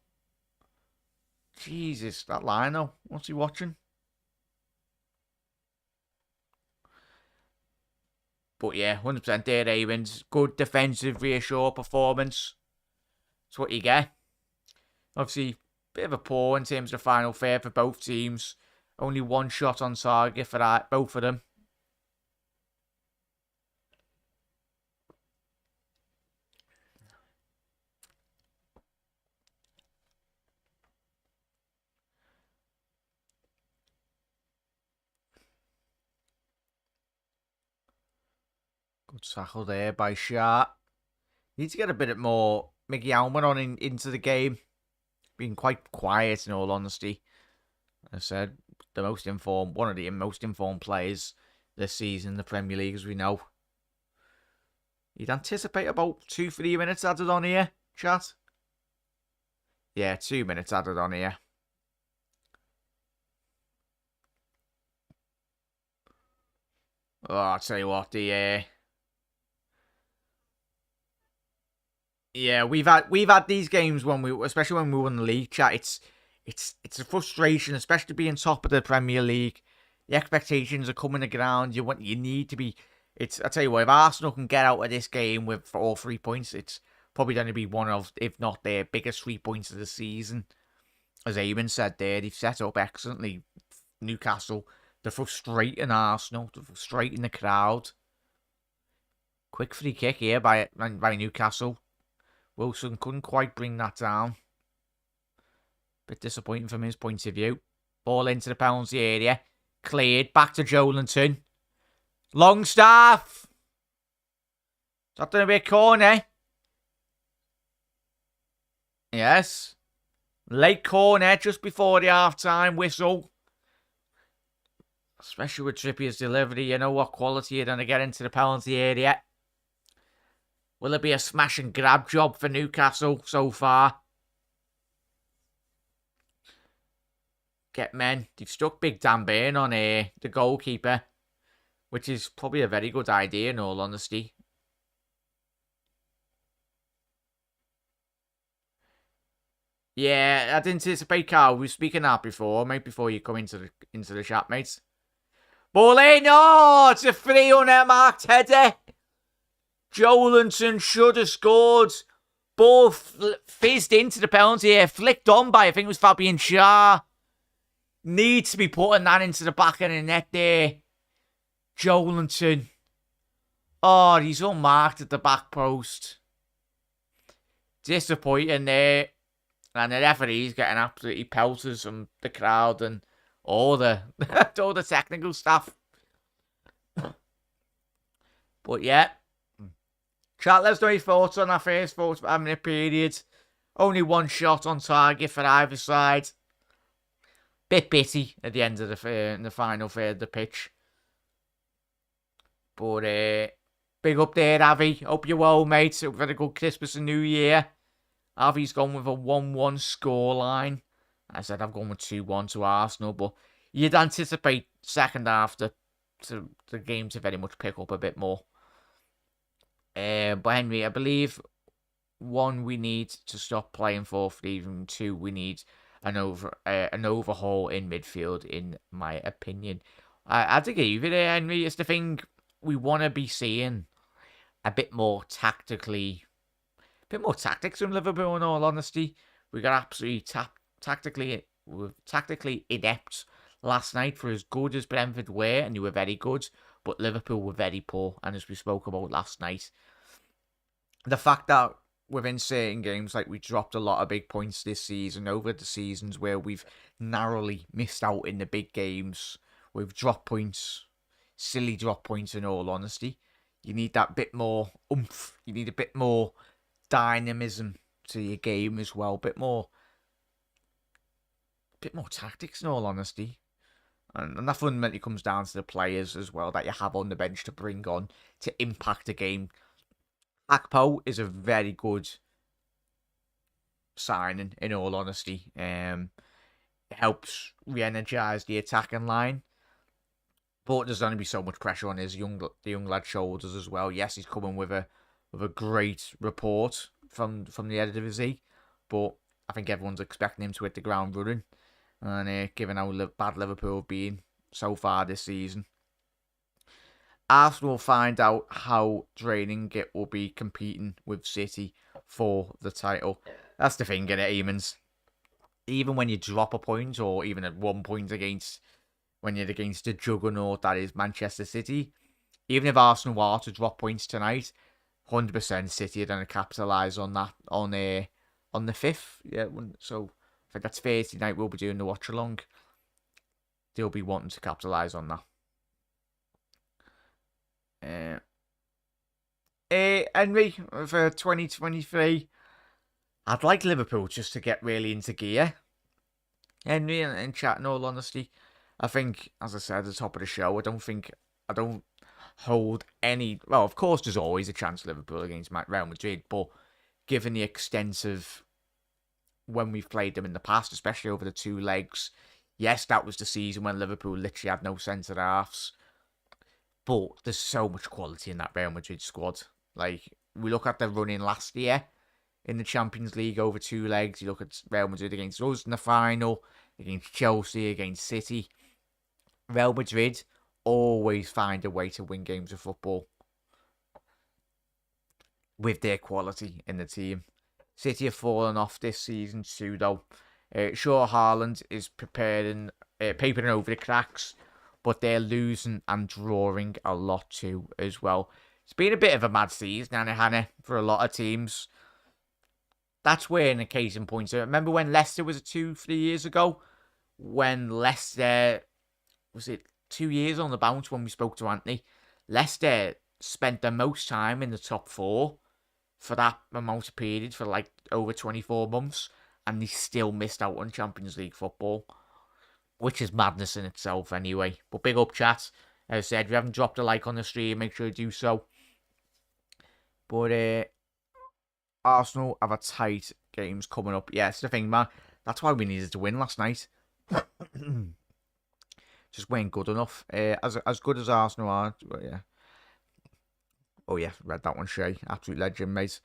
Jesus, that line though. What's he watching? But yeah, 100% there, Ravens. Good defensive, reassured performance. That's what you get. Obviously, bit of a poor in terms of final third for both teams. Only one shot on target for both of them. Good tackle there by Sharp. Need to get a bit more Mickey Alman on into the game. Being quite quiet in all honesty. As I said, one of the most informed players this season in the Premier League, as we know. You'd anticipate about 2-3 minutes added on here, chat? Yeah, 2 minutes added on here. Oh, I'll tell you what, yeah, we've had these games especially when we won the league, chat. It's a frustration, especially being top of the Premier League. The expectations are coming to ground. You need to be. I tell you what, if Arsenal can get out of this game with all 3 points, it's probably going to be one of, if not their biggest 3 points of the season. As Eamon said there, they've set up excellently. Newcastle, they're frustrating Arsenal, they're frustrating the crowd. Quick free kick here by Newcastle. Wilson couldn't quite bring that down. Bit disappointing from his point of view. Ball into the penalty area. Cleared. Back to Joelinton. Longstaff. Is that going to be a corner? Yes. Late corner just before the half-time whistle. Especially with Trippier's delivery. You know what quality you're going to get into the penalty area. Will it be a smash and grab job for Newcastle so far? Get men. They've stuck Big Dan Burn on the goalkeeper, which is probably a very good idea in all honesty. Yeah, I'd anticipate, Carl. We were speaking that before, mate, before you come into the chat, mates. Ball in! Oh, it's a 300 marked header. Joelinton should have scored. Ball fizzed into the penalty area, flicked on by, I think it was Fabian Schär. Needs to be putting that into the back of the net there. Joelinton. Oh, he's unmarked at the back post. Disappointing there. And the referee's getting absolutely pelters from the crowd and all the technical staff. But yeah. Chat, let us know your thoughts on our first 45-minute period. Only one shot on target for either side. Bit bitty at the end of the final third of the pitch. But big up there, Avi. Hope you're well, mate. Hope you've had a good Christmas and New Year. Avi's gone with a 1-1 scoreline. I said I've gone with 2-1 to Arsenal, but you'd anticipate second half the game to very much pick up a bit more. But Henry, I believe, 1, we need to stop playing 4-3, and 2, we need an overhaul in midfield, in my opinion. I'd agree with it, Henry. It's the thing we want to be seeing a bit more tactics from Liverpool, in all honesty. We got absolutely tactically inept last night. For as good as Brentford were, and they were very good, but Liverpool were very poor, and as we spoke about last night, the fact that within certain games, like, we dropped a lot of big points this season over the seasons where we've narrowly missed out in the big games. We've dropped points, silly drop points, in all honesty. You need that bit more oomph. You need a bit more dynamism to your game as well. Bit more tactics, in all honesty. And that fundamentally comes down to the players as well that you have on the bench to bring on to impact the game. Akpo is a very good signing, in all honesty. It helps re-energise the attacking line. But there's going to be so much pressure on the young lad's shoulders as well. Yes, he's coming with a great report from the Eredivisie, but I think everyone's expecting him to hit the ground running. And given how bad Liverpool have been so far this season, Arsenal will find out how draining it will be competing with City for the title. That's the thing, innit, Eamons? even when you drop a point, or even at 1 point when you're against the juggernaut that is Manchester City, even if Arsenal were to drop points tonight, 100% City are going to capitalise on that on the 5th. Yeah, so I think that's Thursday night. We'll be doing the watch along. They'll be wanting to capitalise on that. Henry, for 2023, I'd like Liverpool just to get really into gear. Henry, and chat, in all honesty, I think, as I said at the top of the show, I don't hold any. Well, of course, there's always a chance Liverpool against Real Madrid, but given the extent of when we've played them in the past, especially over the 2 legs, yes, that was the season when Liverpool literally had no centre halves. But there's so much quality in that Real Madrid squad. Like, we look at the run-in last year in the Champions League over 2 legs. You look at Real Madrid against us in the final, against Chelsea, against City. Real Madrid always find a way to win games of football with their quality in the team. City have fallen off this season too, though. Sure, Haaland is papering over the cracks, but they're losing and drawing a lot too as well. It's been a bit of a mad season, Hannah, for a lot of teams. That's where, in a case in point, I remember when Leicester was 2-3 years ago, when Leicester, was it 2 years on the bounce when we spoke to Anthony? Leicester spent the most time in the top 4 for that amount of period, for like over 24 months, and they still missed out on Champions League football, which is madness in itself anyway. But big up, chat. As I said, if you haven't dropped a like on the stream, make sure you do so. But Arsenal have a tight games coming up. Yeah, it's the thing, man. That's why we needed to win last night. Just weren't good enough. As good as Arsenal are, but yeah. Oh yeah, read that one, Shay. Absolute legend, mate.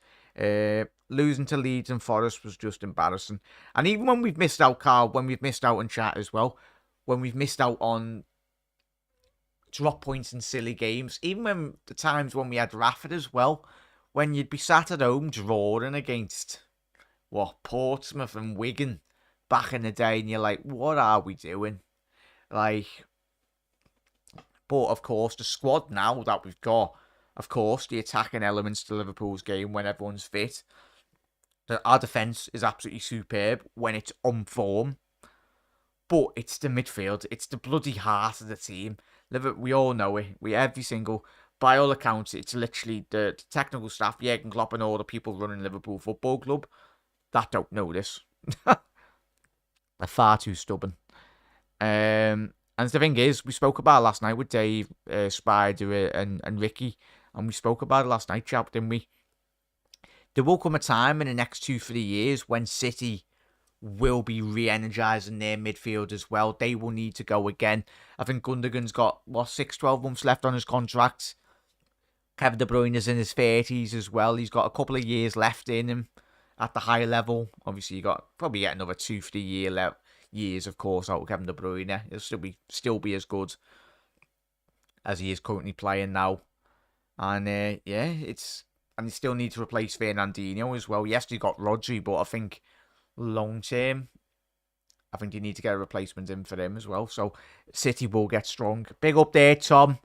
Losing to Leeds and Forest was just embarrassing. And even when we've missed out, Carl, when we've missed out on chat as well, when we've missed out on drop points in silly games, even when the times when we had Rafford as well, when you'd be sat at home drawing against, Portsmouth and Wigan back in the day, and you're like, what are we doing? Like, but of course, the squad now that we've got, of course, the attacking elements to Liverpool's game when everyone's fit. Our defence is absolutely superb when it's on form. But it's the midfield. It's the bloody heart of the team. We all know it. By all accounts, it's literally the technical staff, Jurgen Klopp, and all the people running Liverpool Football Club that don't know this. They're far too stubborn. And the thing is, we spoke about it last night with Dave, Spider, and Ricky. And we spoke about it last night, chap, didn't we? There will come a time in the next 2-3 years when City will be re-energising their midfield as well. They will need to go again. I think Gundogan's got, 6-12 months left on his contract. Kevin De Bruyne is in his 30s as well. He's got a couple of years left in him at the high level. Obviously, you got probably get another 2-3 years, of course, out of Kevin De Bruyne. He'll still be as good as he is currently playing now. And and they still need to replace Fernandinho as well. Yes, they got Rodri, but I think long term, I think you need to get a replacement in for him as well. So City will get strong. Big up there, Tom.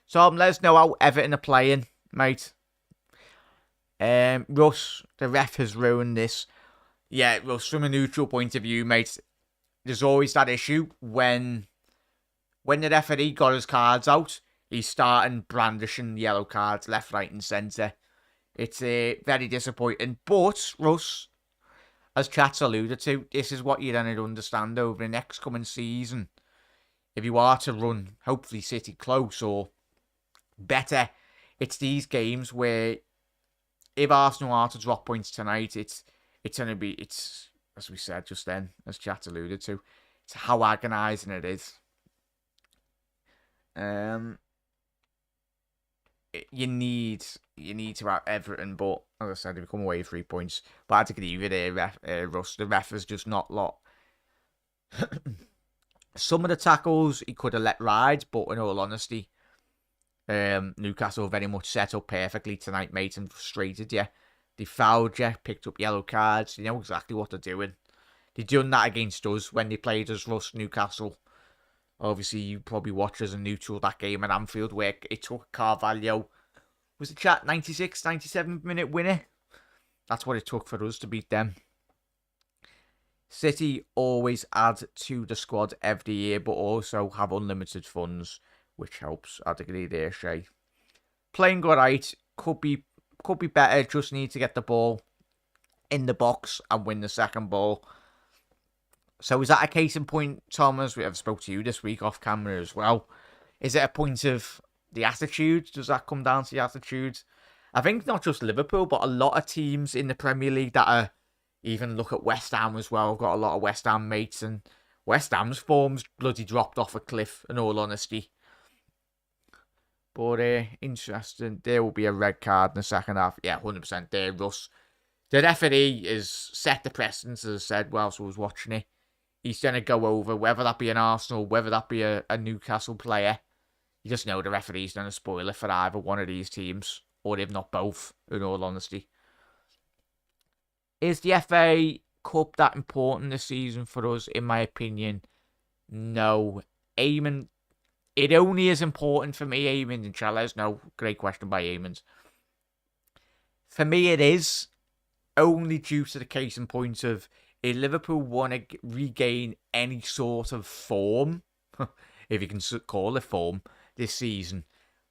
Tom, let us know how Everton are playing, mate. Russ, the ref has ruined this. Yeah, Russ, from a neutral point of view, mate, there's always that issue when the referee got his cards out, he's starting brandishing yellow cards left, right and centre. It's very disappointing. But, Russ, as chat's alluded to, this is what you're going to understand over the next coming season. If you are to run, hopefully, City close or better, it's these games where if Arsenal are to drop points tonight, it's going to be, as we said just then, as chat alluded to, it's how agonising it is. You need to have Everton, but as I said, they come away with 3 points. But I had to agree with Russ. The ref has just not lot. Some of the tackles he could have let ride, but in all honesty, Newcastle very much set up perfectly tonight, mate, and frustrated you. They fouled you, picked up yellow cards. You know exactly what they're doing. They done that against us when they played as Newcastle. Obviously, you probably watched as a neutral that game at Anfield where it took Carvalho. Was it 96, 97 minute winner? That's what it took for us to beat them. City always add to the squad every year, but also have unlimited funds, which helps. I'd agree there, Shay. Playing alright, could be better. Just need to get the ball in the box and win the second ball. So is that a case in point, Thomas? We have spoke to you this week off camera as well. Is it a point of the attitude? Does that come down to the attitude? I think not just Liverpool, but a lot of teams in the Premier League that are, even look at West Ham as well. I've got a lot of West Ham mates, and West Ham's form's bloody dropped off a cliff, in all honesty. But interesting. There will be a red card in the second half. Yeah, 100% there, Russ. The referee has set the precedence, as I said whilst I was watching it. He's going to go over, whether that be an Arsenal, whether that be a Newcastle player. You just know the referee's going to spoil it for either one of these teams, or if not both, in all honesty. Is the FA Cup that important this season for us? In my opinion, no. Eamon, it only is important for me, Eamon and Chales. No, great question by Eamon. For me, it is only due to the case in point of if Liverpool want to regain any sort of form, if you can call it form, this season,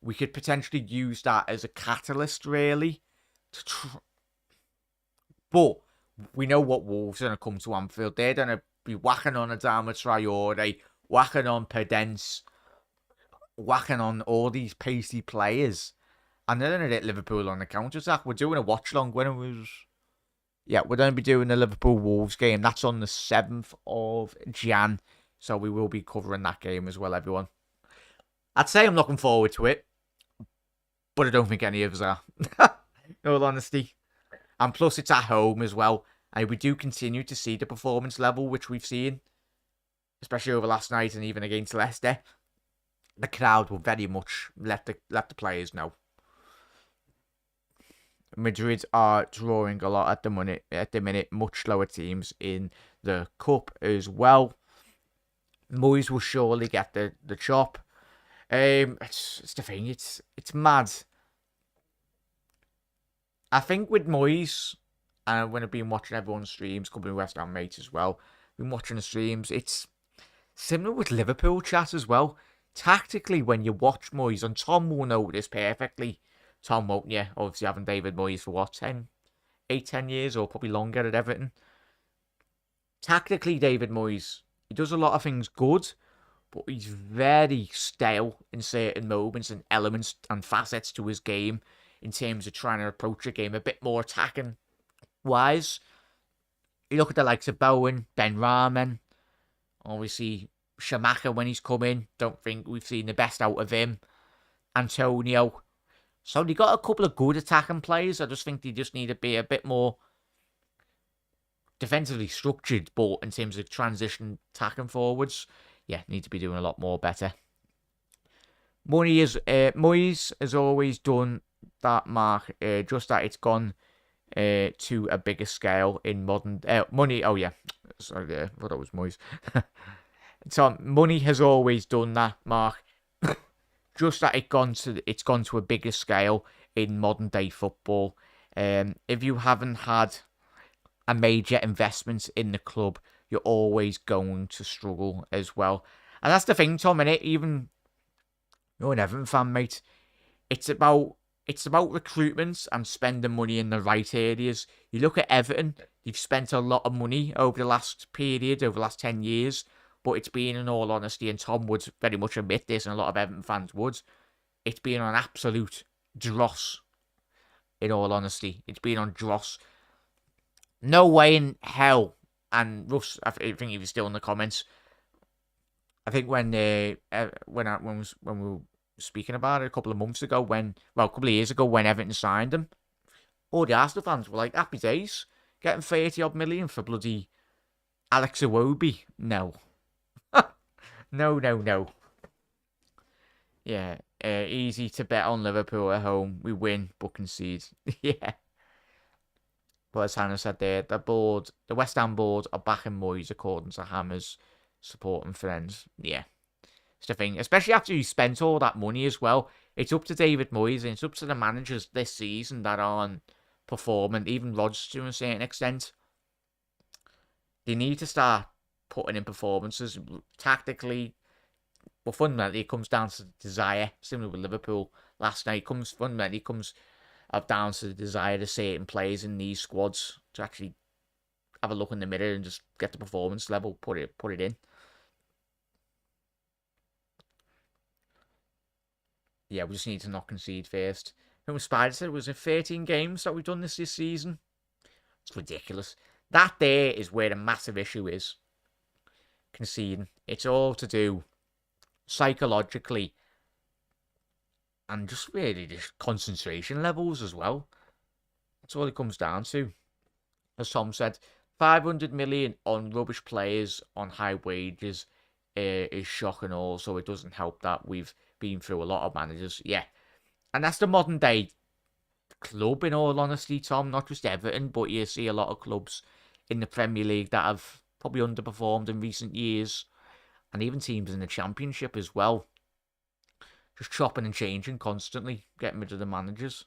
we could potentially use that as a catalyst, really. But we know what Wolves are going to come to Anfield. They're going to be whacking on Adama Traore, whacking on Pedence, whacking on all these pacey players. And they're going to hit Liverpool on the counter-attack. We're doing a watch-along when it was... Yeah, we're going to be doing the Liverpool-Wolves game. That's on the 7th of Jan. So we will be covering that game as well, everyone. I'd say I'm looking forward to it. But I don't think any of us are. In all honesty. And plus, it's at home as well. And we do continue to see the performance level which we've seen. Especially over last night and even against Leicester. The crowd will very much let the players know. Madrid are drawing a lot at the minute. Much lower teams in the cup as well. Moyes will surely get the chop. It's the thing. It's mad. I think with Moyes, and when I've been watching everyone's streams, company West Ham mates as well, been watching the streams. It's similar with Liverpool chat as well. Tactically, when you watch Moyes, and Tom will know this perfectly. Tom won't, yeah. Obviously, having David Moyes for what, 10 years, or probably longer at Everton. Tactically, David Moyes, he does a lot of things good, but he's very stale in certain moments and elements and facets to his game in terms of trying to approach a game a bit more attacking-wise. You look at the likes of Bowen, Ben Rahman, obviously Schumacher when he's come in. Don't think we've seen the best out of him. Antonio. So they got a couple of good attacking players. I just think they just need to be a bit more defensively structured, but in terms of transition attacking forwards, yeah, need to be doing a lot more better. Moyes has always done that, Mark, just that it's gone to a bigger scale in modern... Money, oh yeah, sorry, I thought that was Moyes. So Money has always done that, Mark. Just that it's gone to a bigger scale in modern day football. If you haven't had a major investment in the club, you're always going to struggle as well. And that's the thing, Tom, innit? Even you're an Everton fan, mate. It's about recruitment and spending money in the right areas. You look at Everton, you've spent a lot of money over the last period, over the last 10 years. But it's been, in all honesty, and Tom would very much admit this, and a lot of Everton fans would, it's been on absolute dross. In all honesty, it's been on dross. No way in hell. And Russ, I think he was still in the comments. I think when we were speaking about it a couple of months ago, a couple of years ago, when Everton signed him, all the Arsenal fans were like, happy days, getting 30-odd million for bloody Alex Iwobi. No. No. Yeah, easy to bet on Liverpool at home. We win, but concede. Yeah. But as Hannah said there, the West Ham board are backing Moyes according to Hammer's supporting friends. Yeah, it's the thing. Especially after you spent all that money as well. It's up to David Moyes and it's up to the managers this season that aren't performing, even Rodgers to a certain extent. They need to start putting in performances tactically. But fundamentally, it comes down to the desire. Similar with Liverpool last night, fundamentally comes down to the desire of certain players in these squads to actually have a look in the mirror and just get the performance level, put it in. Yeah, we just need to not concede first. I think Spider said it was in 13 games that we've done this season. It's ridiculous. That there is where the massive issue is. Conceding. It's all to do psychologically and just really just concentration levels as well. That's all it comes down to. As Tom said, 500 million on rubbish players on high wages is shocking also. It doesn't help that we've been through a lot of managers. Yeah. And that's the modern day club, in all honesty, Tom. Not just Everton, but you see a lot of clubs in the Premier League that have probably underperformed in recent years. And even teams in the Championship as well. Just chopping and changing constantly, getting rid of the managers.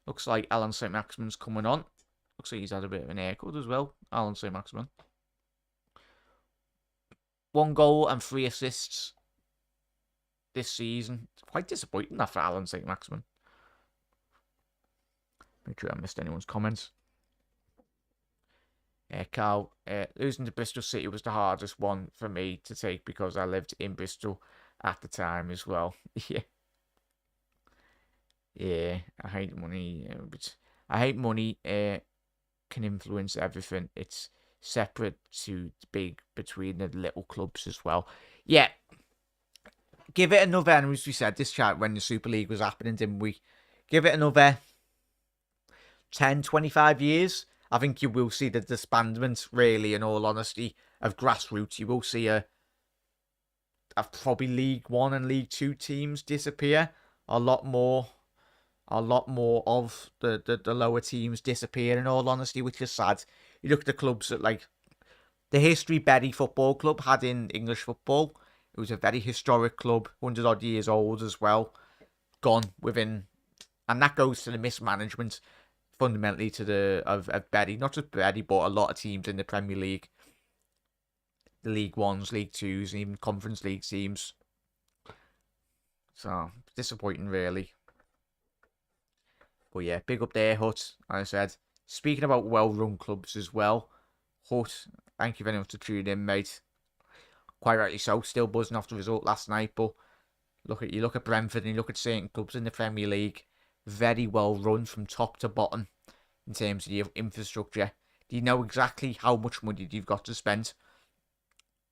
Looks like Alan St. Maximin's coming on. Looks like he's had a bit of an haircut as well, Alan St. Maximin. 1 goal and 3 assists this season. It's quite disappointing that for Alan St. Maximin. Make sure I missed anyone's comments. Carl, losing to Bristol City was the hardest one for me to take because I lived in Bristol at the time as well. Yeah, I hate money. But I hate money can influence everything. It's separate to big between the little clubs as well. Yeah, give it another, and as we said this chat when the Super League was happening, didn't we? Give it another 10, 25 years. I think you will see the disbandment, really, in all honesty, of grassroots. You will see a probably League One and League Two teams disappear. A lot more of the lower teams disappear, in all honesty, which is sad. You look at the clubs that, like, the history Bury Football Club had in English football. It was a very historic club, 100 odd years old as well. Gone within, and that goes to the mismanagement fundamentally of Bury, not just Bury, but a lot of teams in the Premier League, the League Ones, League Twos, and even Conference League teams. So disappointing, really. But yeah, big up there, Hut. As I said, speaking about well-run clubs as well, Hut, thank you very much for tuning in, mate. Quite rightly so. Still buzzing off the result last night, but you look at Brentford and you look at certain clubs in the Premier League. Very well run from top to bottom in terms of your infrastructure. You know exactly how much money you've got to spend.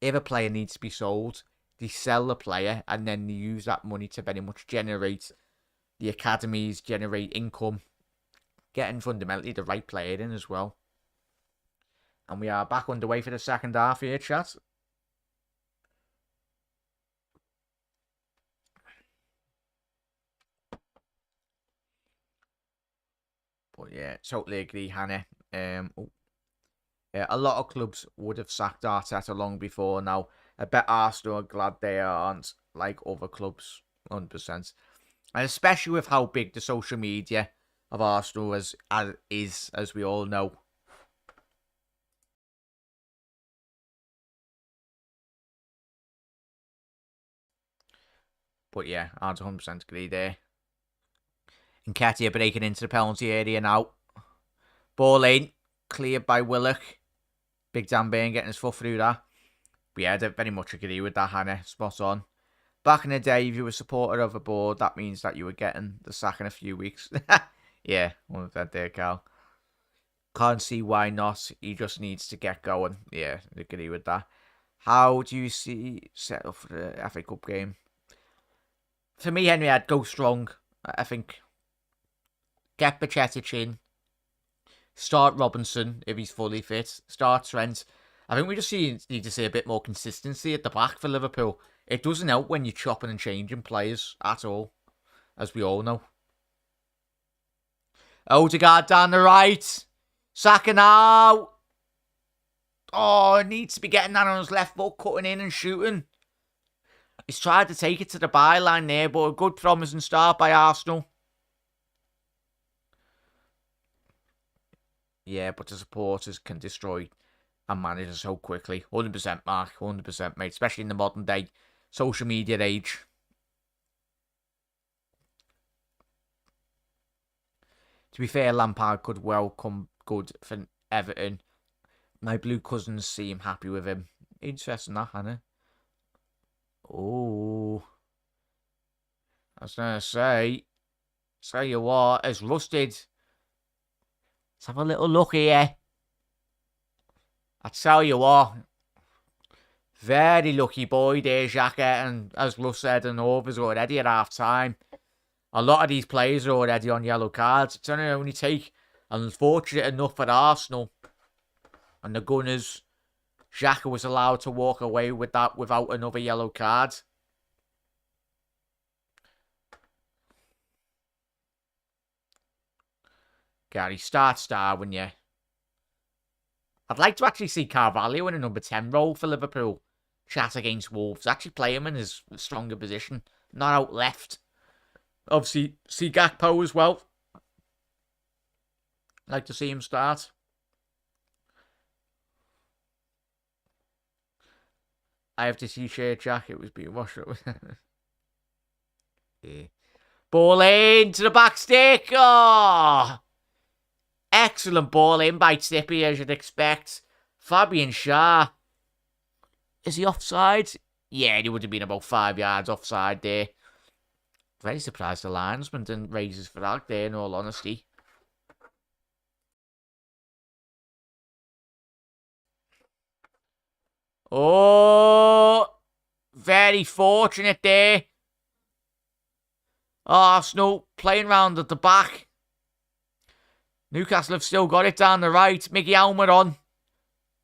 If a player needs to be sold, they sell the player and then they use that money to very much generate the academies, generate income, getting fundamentally the right player in as well. And we are back underway for the second half here, chat. But yeah, totally agree, Hannah. Yeah, a lot of clubs would have sacked Arteta long before now. I bet Arsenal are glad they aren't like other clubs, 100%. And especially with how big the social media of Arsenal is, as we all know. But yeah, I'd 100% agree there. Nketiah breaking into the penalty area now. Ball in, cleared by Willock. Big Dan Burn getting his foot through that. But yeah, I very much agree with that, Hannah. Spot on. Back in the day, if you were a supporter of a board, that means that you were getting the sack in a few weeks. Yeah, 100% there, Carl. Can't see why not. He just needs to get going. Yeah, I agree with that. How do you see set up for the FA Cup game? For me, Henry, I'd go strong. I think get Bajcetic in. Start Robinson if he's fully fit. Start Trent. I think we just need to see a bit more consistency at the back for Liverpool. It doesn't help when you're chopping and changing players at all, as we all know. Odegaard down the right. Saka now. Oh, he needs to be getting that on his left foot, cutting in and shooting. He's tried to take it to the byline there, but a good promising start by Arsenal. Yeah, but the supporters can destroy a manager so quickly. 100%, Mark. 100%, mate. Especially in the modern day social media age. To be fair, Lampard could well come good for Everton. My blue cousins seem happy with him. Interesting that, Hannah. Oh. I was going to say you what, it's rusted. Let's have a little look here. I tell you what. Very lucky boy there, Xhaka, and as Russ said, and Over's already at half time. A lot of these players are already on yellow cards. It's only take, unfortunate enough for Arsenal and the Gunners, Xhaka was allowed to walk away with that without another yellow card. Gary, start when you. I'd like to actually see Carvalho in a number 10 role for Liverpool. Chat against Wolves. Actually play him in his stronger position. Not out left. Obviously, see Gakpo as well. Like to see him start. I have to see shirt jacket was being washed up. Yeah. Ball in to the back stick. Oh! Excellent ball in by Tippy, as you'd expect. Fabian Schär. Is he offside? Yeah, he would have been about 5 yards offside there. Very surprised the linesman didn't raise his flag there, in all honesty. Oh, very fortunate there. Arsenal playing round at the back. Newcastle have still got it down the right. Mickey Almer on.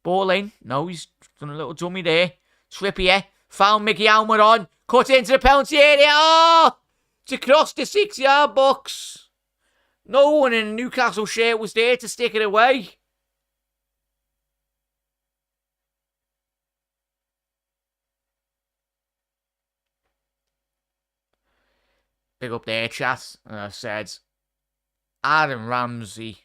Ball in. No, he's done a little dummy there. Trippier found Mickey Almer on. Cut into the penalty area. Oh! To cross the 6-yard box. No one in a Newcastle shirt was there to stick it away. Big up there, chat. Said Ramsdale,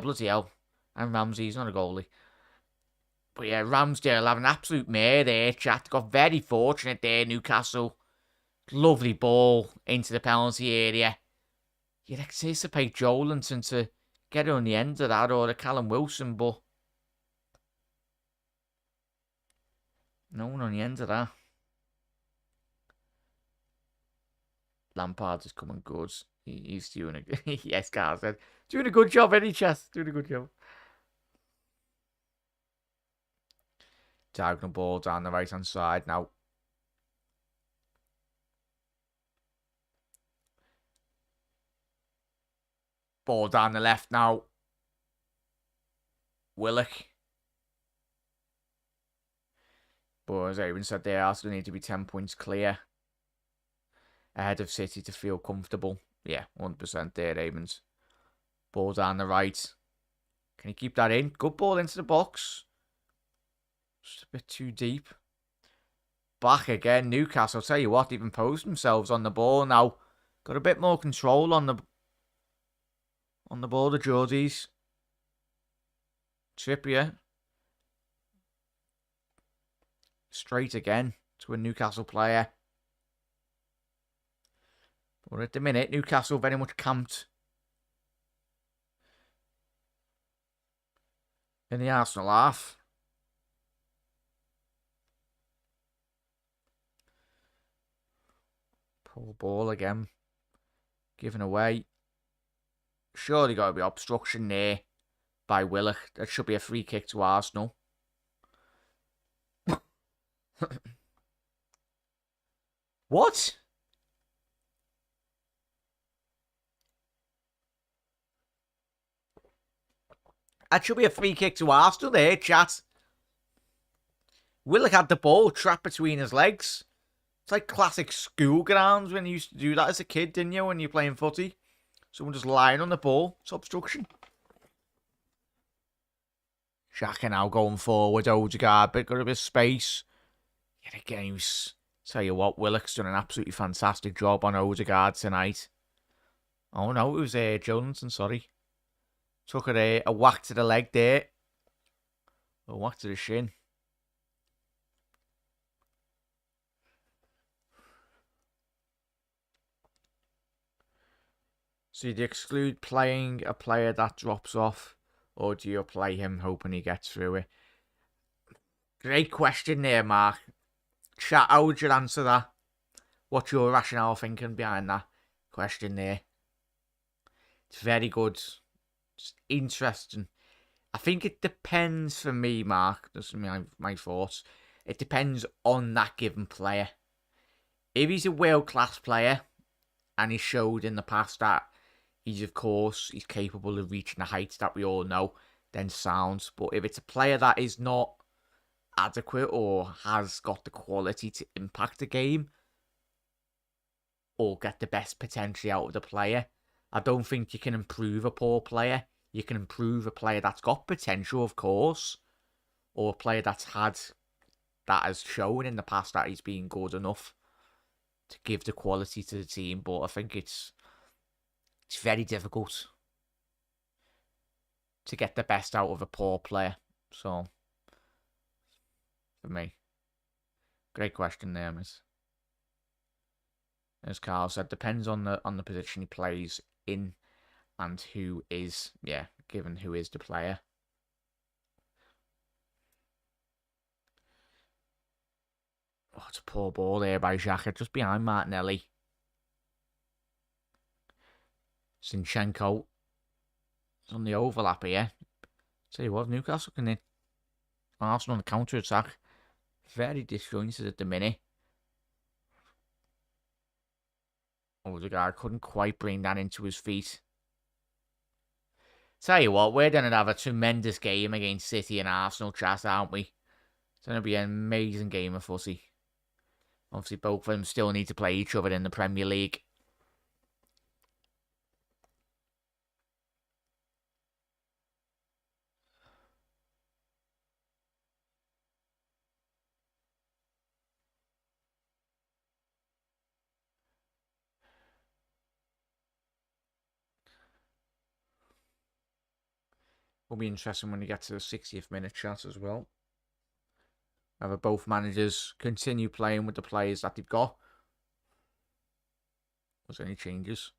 bloody hell. And Ramsey's not a goalie. But yeah, Ramsdale having an absolute mare there, chat. Got very fortunate there, Newcastle. Lovely ball into the penalty area. You'd anticipate Jolinton to get on the end of that, or the Callum Wilson, but no one on the end of that. Lampard is coming good. He's doing a yes, Carl said. Doing a good job, any chess. Doing a good job. Diagonal ball down the right hand side now. Ball down the left now. Willock. But as Aaron said, they Arsenal need to be 10 points clear ahead of City to feel comfortable. Yeah, 100% there, Ravens. Ball down the right. Can he keep that in? Good ball into the box. Just a bit too deep. Back again, Newcastle. I'll tell you what, they've imposed themselves on the ball now. Got a bit more control on the ball, the Geordies. Trippier. Straight again to a Newcastle player. But at the minute, Newcastle very much camped in the Arsenal half. Poor ball again. Given away. Surely got to be obstruction there by Willock. That should be a free kick to Arsenal. What? That should be a free kick to Arsenal there, chat. Willock had the ball trapped between his legs. It's like classic school grounds when you used to do that as a kid, didn't you, when you're playing footy? Someone just lying on the ball. It's obstruction. Xhaka now going forward. Odegaard, got a bit of space. Yet again, tell you what, Willock's done an absolutely fantastic job on Odegaard tonight. Oh no, it was Jolinton, sorry. Took a whack to the leg there. A whack to the shin. So do you exclude playing a player that drops off, or do you play him hoping he gets through it? Great question there, Mark. Chat, how would you answer that? What's your rationale thinking behind that question there? It's very good. It's interesting. I think it depends for me, Mark. This is my thoughts. It depends on that given player. If he's a world-class player, and he showed in the past that he's capable of reaching the heights that we all know, then sounds. But if it's a player that is not adequate or has got the quality to impact the game or get the best potential out of the player, I don't think you can improve a poor player. You can improve a player that's got potential, of course, or a player that has shown in the past that he's been good enough to give the quality to the team. But I think it's very difficult to get the best out of a poor player. So, for me, great question there, miss. As Carl said, depends on the position he plays in and who is, given who is the player. Oh, it's a poor ball there by Xhaka, just behind Martinelli. Zinchenko is on the overlap here. Tell you what, Newcastle can hit Arsenal on the counter-attack. Very disjointed at the minute. Odegaard couldn't quite bring that into his feet. Tell you what, we're going to have a tremendous game against City and Arsenal, chat, aren't we? It's going to be an amazing game of footy. Obviously, both of them still need to play each other in the Premier League. Will be interesting when you get to the 60th minute chat as well. Whether both managers continue playing with the players that they've got. Was there any changes?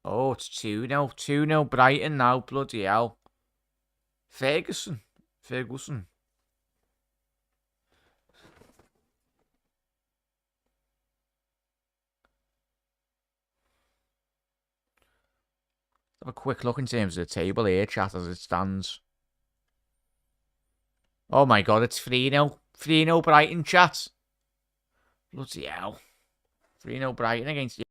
Oh, it's 2-0. 2-0 Brighton now. Bloody hell. Ferguson. Have a quick look in terms of the table here, chat, as it stands. Oh my god, it's 3-0. 3-0 Brighton, chat. Bloody hell. 3-0 Brighton against you.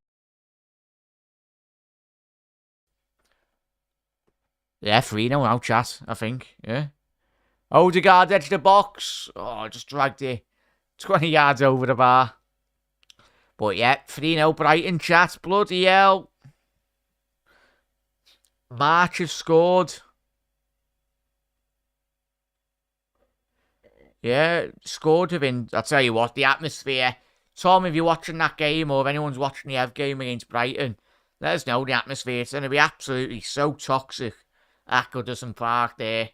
Yeah, 3-0 now, chat, I think. Yeah. Odegaard edge the box. Oh, just dragged it 20 yards over the bar. But yeah, 3-0 Brighton, chat. Bloody hell. March have scored. Yeah, scored within. I'll tell you what, the atmosphere. Tom, if you're watching that game or if anyone's watching the Ev game against Brighton, let us know the atmosphere. It's going to be absolutely so toxic at Goodison Park there.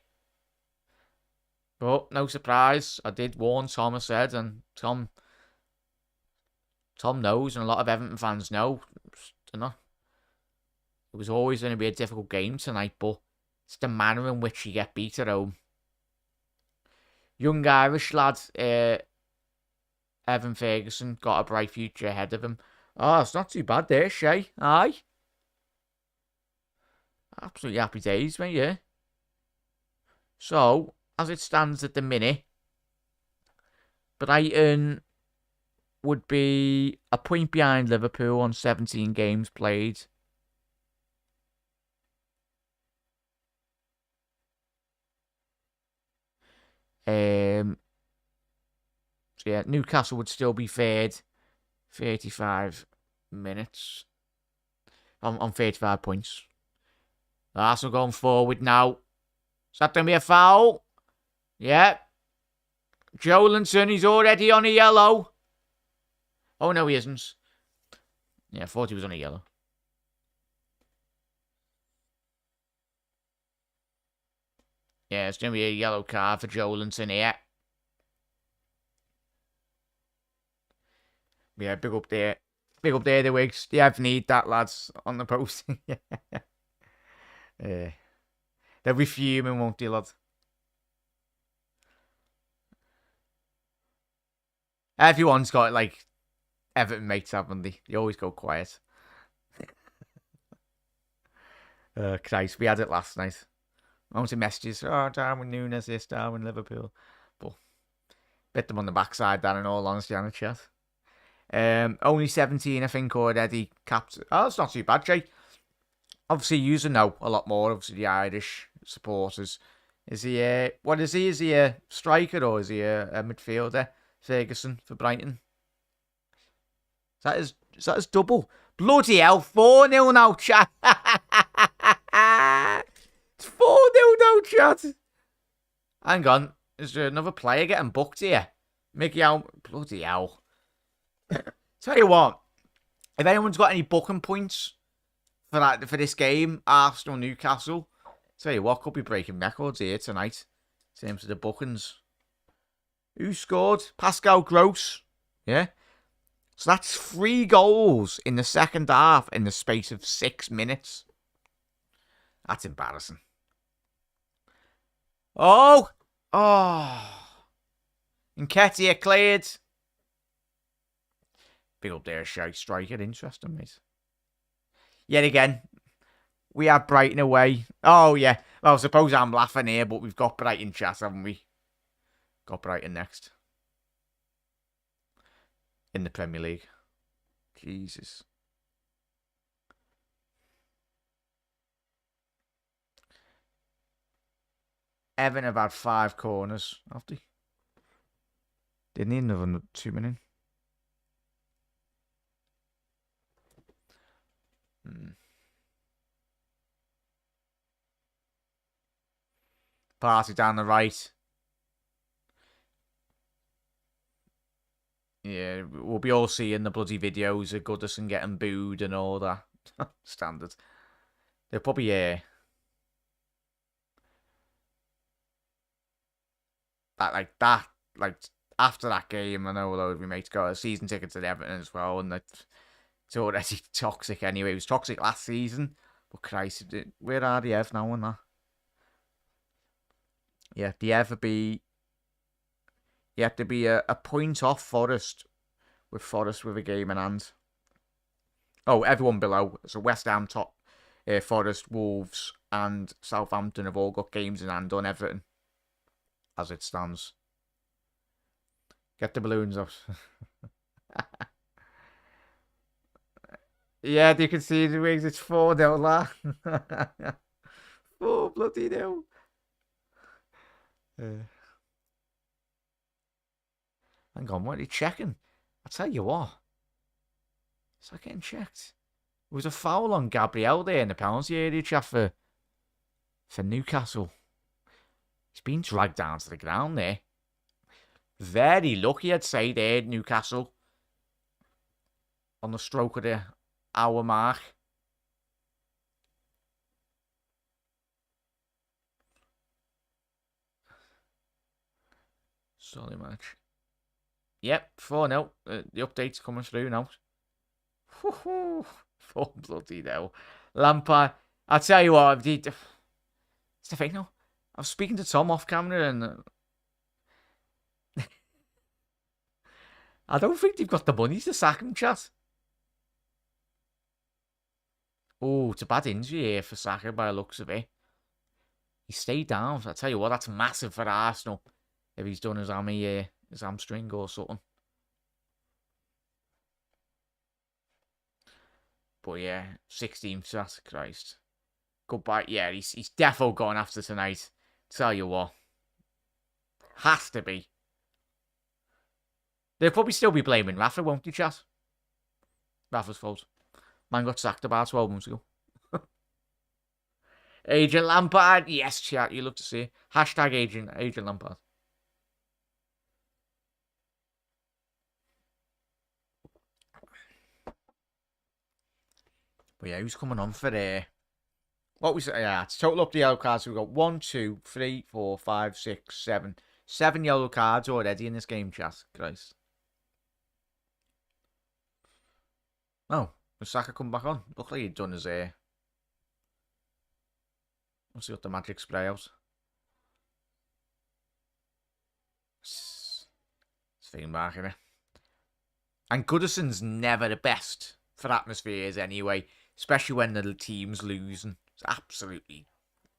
But no surprise, I did warn Tom, I said, and Tom knows, and a lot of Everton fans know. It was always going to be a difficult game tonight, but it's the manner in which you get beat at home. Young Irish lad, Evan Ferguson, got a bright future ahead of him. Oh, it's not too bad there, Shay. Aye. Absolutely happy days, mate, yeah. So, as it stands at the minute, Brighton would be a point behind Liverpool on 17 games played. So yeah, Newcastle would still be third. 35 minutes. On 35 points. Arsenal going forward now. Is that going to be a foul? Yeah. Jolinson, he's already on a yellow. Oh, no, he isn't. Yeah, I thought he was on a yellow. Yeah, it's going to be a yellow card for Jolinson here. Yeah, big up there. Big up there, the Wigs. You have need that, lads, on the post. Yeah. They'll be fuming, won't they, lad? Everyone's got, like, Everton mates, haven't they? They always go quiet. Christ, we had it last night. Loads of messages. Oh, Darwin Núñez this, Darwin Liverpool. But bit them on the backside, Dan, in all honesty, on the chat. Only 17, I think, already capped. Oh, that's not too bad, Jay. Obviously, you know a lot more. Obviously, the Irish supporters. Is he what is he? Is he a striker or is he a midfielder? Ferguson for Brighton. Is that his double? Bloody hell, 4-0 now, chat. It's 4-0 now, chat. Hang on. Is there another player getting booked here? Mickey out. Bloody hell. Tell you what. If anyone's got any booking points for this game, Arsenal, Newcastle, tell you what, could be breaking records here tonight. Same to the bookings. Who scored? Pascal Gross. Yeah. So that's 3 goals in the second half in the space of 6 minutes. That's embarrassing. Oh! Oh! Nketiah cleared. Big up there, shout striker. Interesting, mate. Yet again, we have Brighton away. Oh, yeah. Well, I suppose I'm laughing here, but we've got Brighton chat, haven't we? Got Brighton next. In the Premier League. Jesus. Everton have had 5 corners, have they? They need another 2 minutes. Party down the right. Yeah, we'll be all seeing the bloody videos of Goodison getting booed and all that. Standard. They'll probably, after that game, I know a load of my mates got a season ticket to Everton as well, and it's already toxic anyway. It was toxic last season, but Christ, where are the Ev now on that? Yeah, the Ev would be... You have to be a point off Forest with a game in hand. Oh, everyone below. So West Ham top, Forest, Wolves, and Southampton have all got games in hand on Everton. As it stands. Get the balloons off. Yeah, you can see the wings. It's 4-0, la. 4 bloody 0. Hang on, what are you checking? I'll tell you what. Is that getting checked? There was a foul on Gabriel there in the penalty area, chat, for Newcastle. He's been dragged down to the ground there. Very lucky, I'd say, there, Newcastle. On the stroke of the hour mark. Solid match. Yep, 4-0. The update's coming through now. 4 bloody 0. Lampard. I'll tell you what, it's the thing now. I was speaking to Tom off camera and I don't think they've got the money to sack him, chat. Oh, it's a bad injury here for Saka by the looks of it. He stayed down. I tell you what, that's massive for Arsenal. If he's done his hamstring or something. But yeah, 16th shot, Christ. Goodbye. Yeah, he's defo gone after tonight. Tell you what. Has to be. They'll probably still be blaming Rafa, won't they, chat? Rafa's fault. Man got sacked about 12 months ago. Agent Lampard. Yes, chat. You love to see it. Hashtag Agent Lampard. But yeah, who's coming on for there? What we say? Yeah, to total up the yellow cards, we've got 1, 2, 3, 4, 5, 6, 7. 7 yellow cards already in this game, chat. Christ. Oh, has Saka come back on? Looked like he'd done his hair. Let's see what the magic spray out. It's thing marking it. And Goodison's never the best for atmospheres anyway, especially when the team's losing. It's absolutely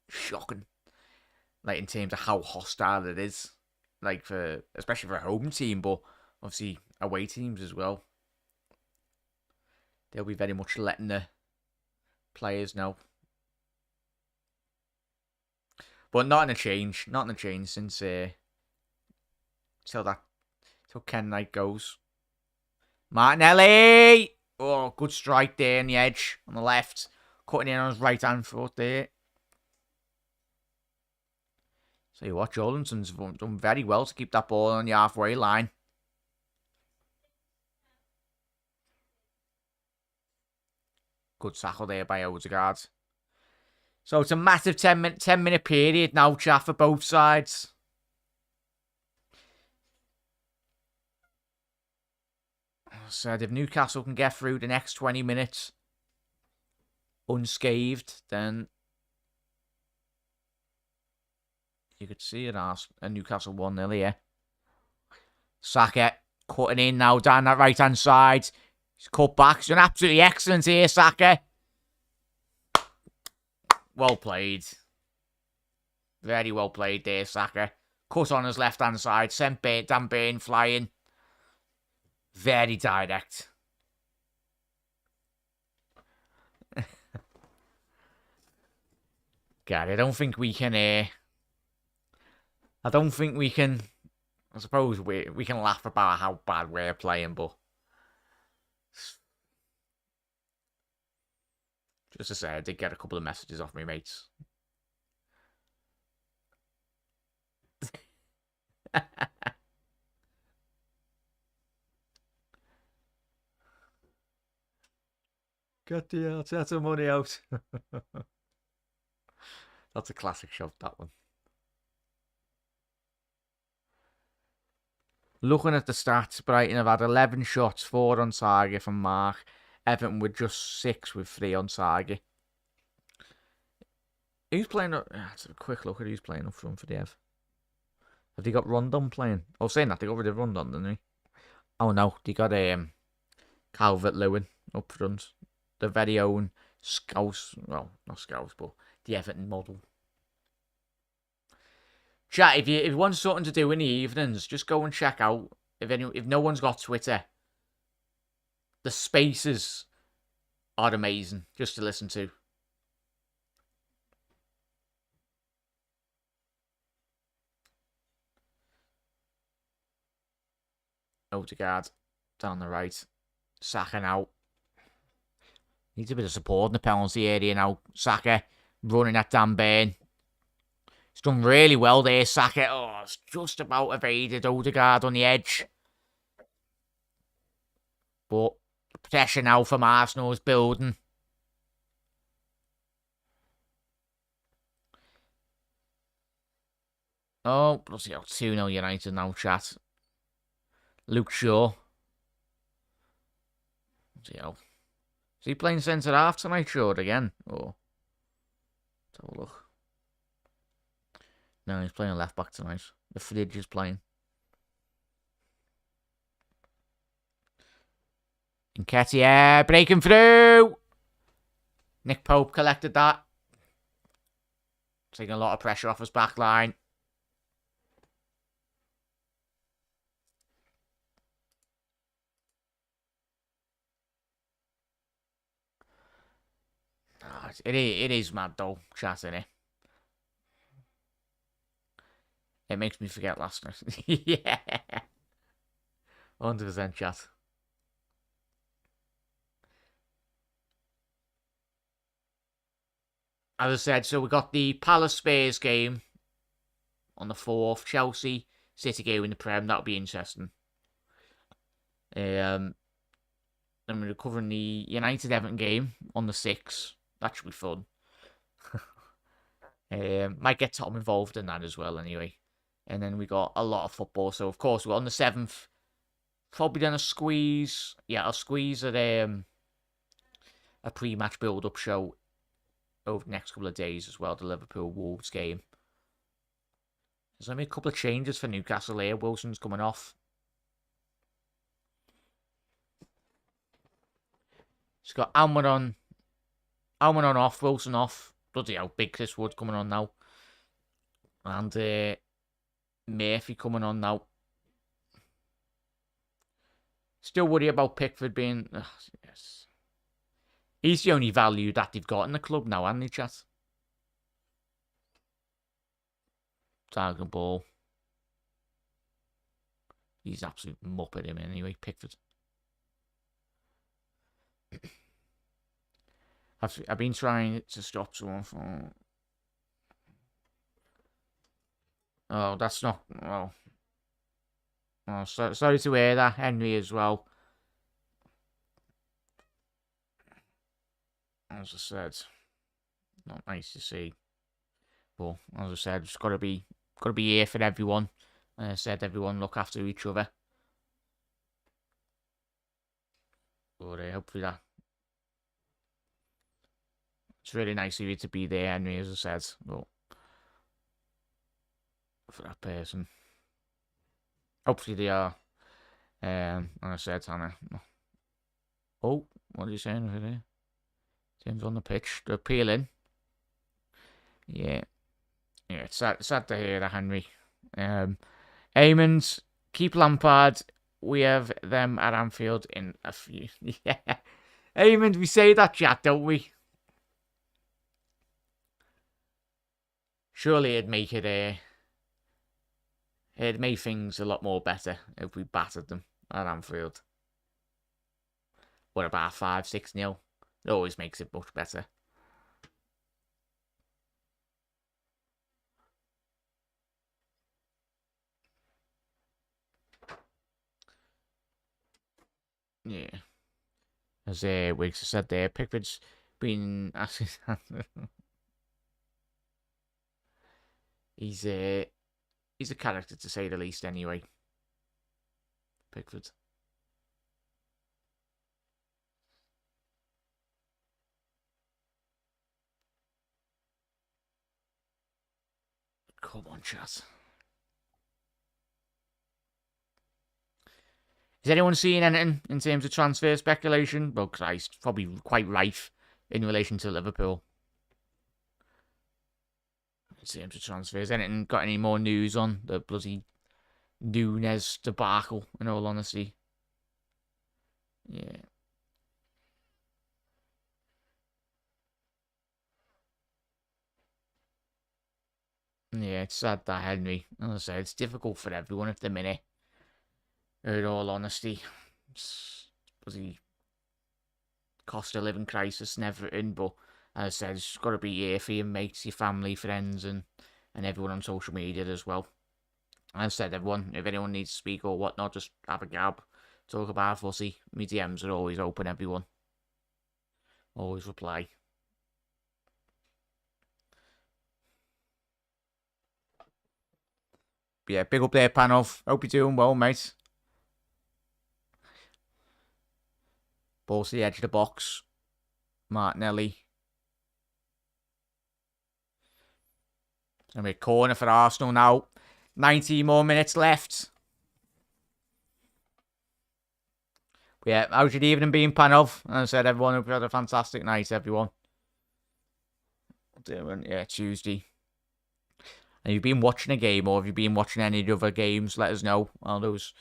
shocking. Like, in terms of how hostile it is. Like, especially for a home team, but obviously away teams as well. They'll be very much letting the players know. But not in a change. Not in a change since till Ken Knight goes. Martinelli! Oh, good strike there on the edge on the left. Cutting in on his right hand foot there. So you watch, Jolinton's done very well to keep that ball on the halfway line. Good tackle there by Odegaard. So it's a massive 10-minute period now, chat, for both sides. So if Newcastle can get through the next 20 minutes unscathed, then you could see it as a Newcastle 1-0 here. Saka cutting in now down that right-hand side. He's cut back. He's done absolutely excellent here, Saka. Well played. Very well played there, Saka. Cut on his left-hand side. Sent Dan Burn flying. Very direct. God, I don't think we can... I suppose we can laugh about how bad we're playing, but... Just to say, I did get a couple of messages off my mates. Get the Arteta money out. That's a classic shot, that one. Looking at the stats, Brighton have had 11 shots, 4 on target from Mark. Everton with just 6 with 3 on target. Who's playing? Let's have a quick look at who's playing up front for the Ev. Have they got Rondon playing? Oh, saying that, they got rid of Rondon, didn't they? Oh no, they got Calvert-Lewin up front. The very own Scouse, well, not Scouse, but the Everton model. Chat, if you want something to do in the evenings, just go and check out, if no one's got Twitter, the spaces are amazing just to listen to. Odegaard down the right. Saka now. Needs a bit of support in the penalty area now. Saka running at Dan Burn. He's done really well there, Saka. Oh, it's just about evaded Odegaard on the edge. But the pressure now from Arsenal is building. Oh, bloody hell. 2-0 United now, chat. Luke Shaw. Bloody hell. Is he playing centre half tonight, Shaw, again? Oh. Let's have a look. No, he's playing left back tonight. The fridge is playing. Nketiah breaking through. Nick Pope collected that. Taking a lot of pressure off his back line. It is mad though, chat, innit? It makes me forget last night. Yeah. 100% chat. As I said, so we got the Palace Spurs game on the 4th, Chelsea City game in the Prem. That'll be interesting. Then we're covering the United Everton game on the 6th. That should be fun. Might get Tom involved in that as well, anyway. And then we got a lot of football. So of course we're on the 7th. Probably gonna squeeze. Yeah, I'll squeeze at a pre-match build-up show over the next couple of days as well. The Liverpool Wolves game. There's only a couple of changes for Newcastle here. Wilson's coming off. He's got Almiron off, Wilson off. Bloody hell, big Chris Wood coming on now. And Murphy coming on now. Still worry about Pickford being... yes. He's the only value that they've got in the club now, hasn't he, chat? Target ball. He's absolute muppet him anyway, Pickford. I've been trying to stop someone from... Oh, that's not... Oh, sorry to hear that, Henry, as well. As I said, not nice to see. But as I said, it's got to be here for everyone. As I said, everyone look after each other. But hopefully that... It's really nice of you to be there, Henry, as I said. But for that person. Hopefully they are. And I said, Hannah. Oh, what are you saying over there? Tim's on the pitch. They're peeling. Yeah. Yeah, it's sad to hear that, Henry. Eamons, keep Lampard. We have them at Anfield in a few. Yeah. Eamons, we say that, chat, don't we? Surely it'd make it it'd make things a lot more better if we battered them at Anfield. What about 5-6-0? It always makes it much better. Yeah. As Wiggs said there, Pickford's been asking. He's a character, to say the least, anyway. Pickford. Come on, chat. Is anyone seeing anything in terms of transfer speculation? Well, Christ, probably quite rife in relation to Liverpool. In terms of transfers, anything got any more news on the bloody Nunes debacle, in all honesty? Yeah. Yeah, it's sad that, Henry. As I say, it's difficult for everyone at the minute. In all honesty. It's bloody cost of living crisis and everything, but as I said, it's got to be here for your mates, your family, friends, and everyone on social media as well. As I said, everyone, if anyone needs to speak or whatnot, just have a gab, talk about fussy. My DMs are always open, everyone. Always reply. But yeah, big up there, Panov. Hope you're doing well, mate. Ball to the edge of the box. Martinelli. It's going to be a corner for Arsenal now. 19 more minutes left. But yeah, how's your evening been, Panov? As I said, everyone, hope you had a fantastic night, everyone. Yeah, Tuesday. And you've been watching a game, or have you been watching any of the other games? Let us know how those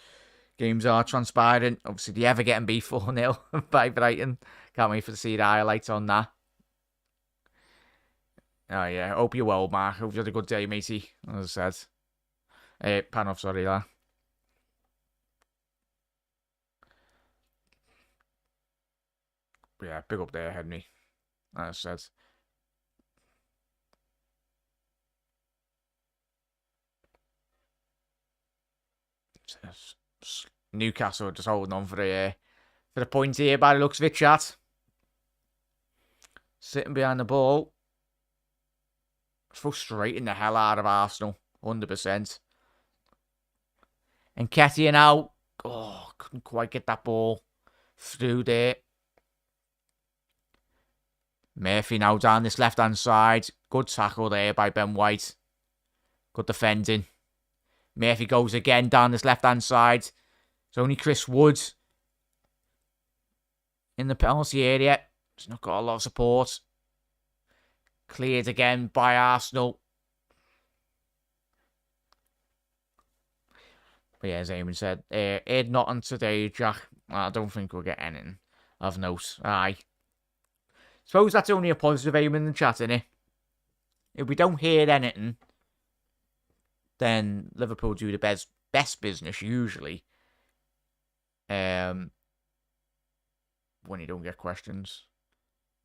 games are transpiring. Obviously, the ever getting beat 4-0 by Brighton. Can't wait to see the highlights on that. Oh, yeah. Hope you're well, Mark. Hope you had a good day, matey. As I said. Panov, sorry, that. Yeah, big up there, Henry. As I said. Newcastle just holding on for the point here by the looks of it, chat. Sitting behind the ball. Frustrating the hell out of Arsenal. 100%. And Ketty now. Oh, couldn't quite get that ball through there. Murphy now down this left-hand side. Good tackle there by Ben White. Good defending. Murphy goes again down this left-hand side. It's only Chris Wood in the penalty area. He's not got a lot of support. Cleared again by Arsenal. But yeah, as Eamon said, Ed not on today, Jack. I don't think we'll get anything of note. Aye. Suppose that's only a positive, Eamon, in the chat, innit? If we don't hear anything, then Liverpool do the best business, usually. When you don't get questions.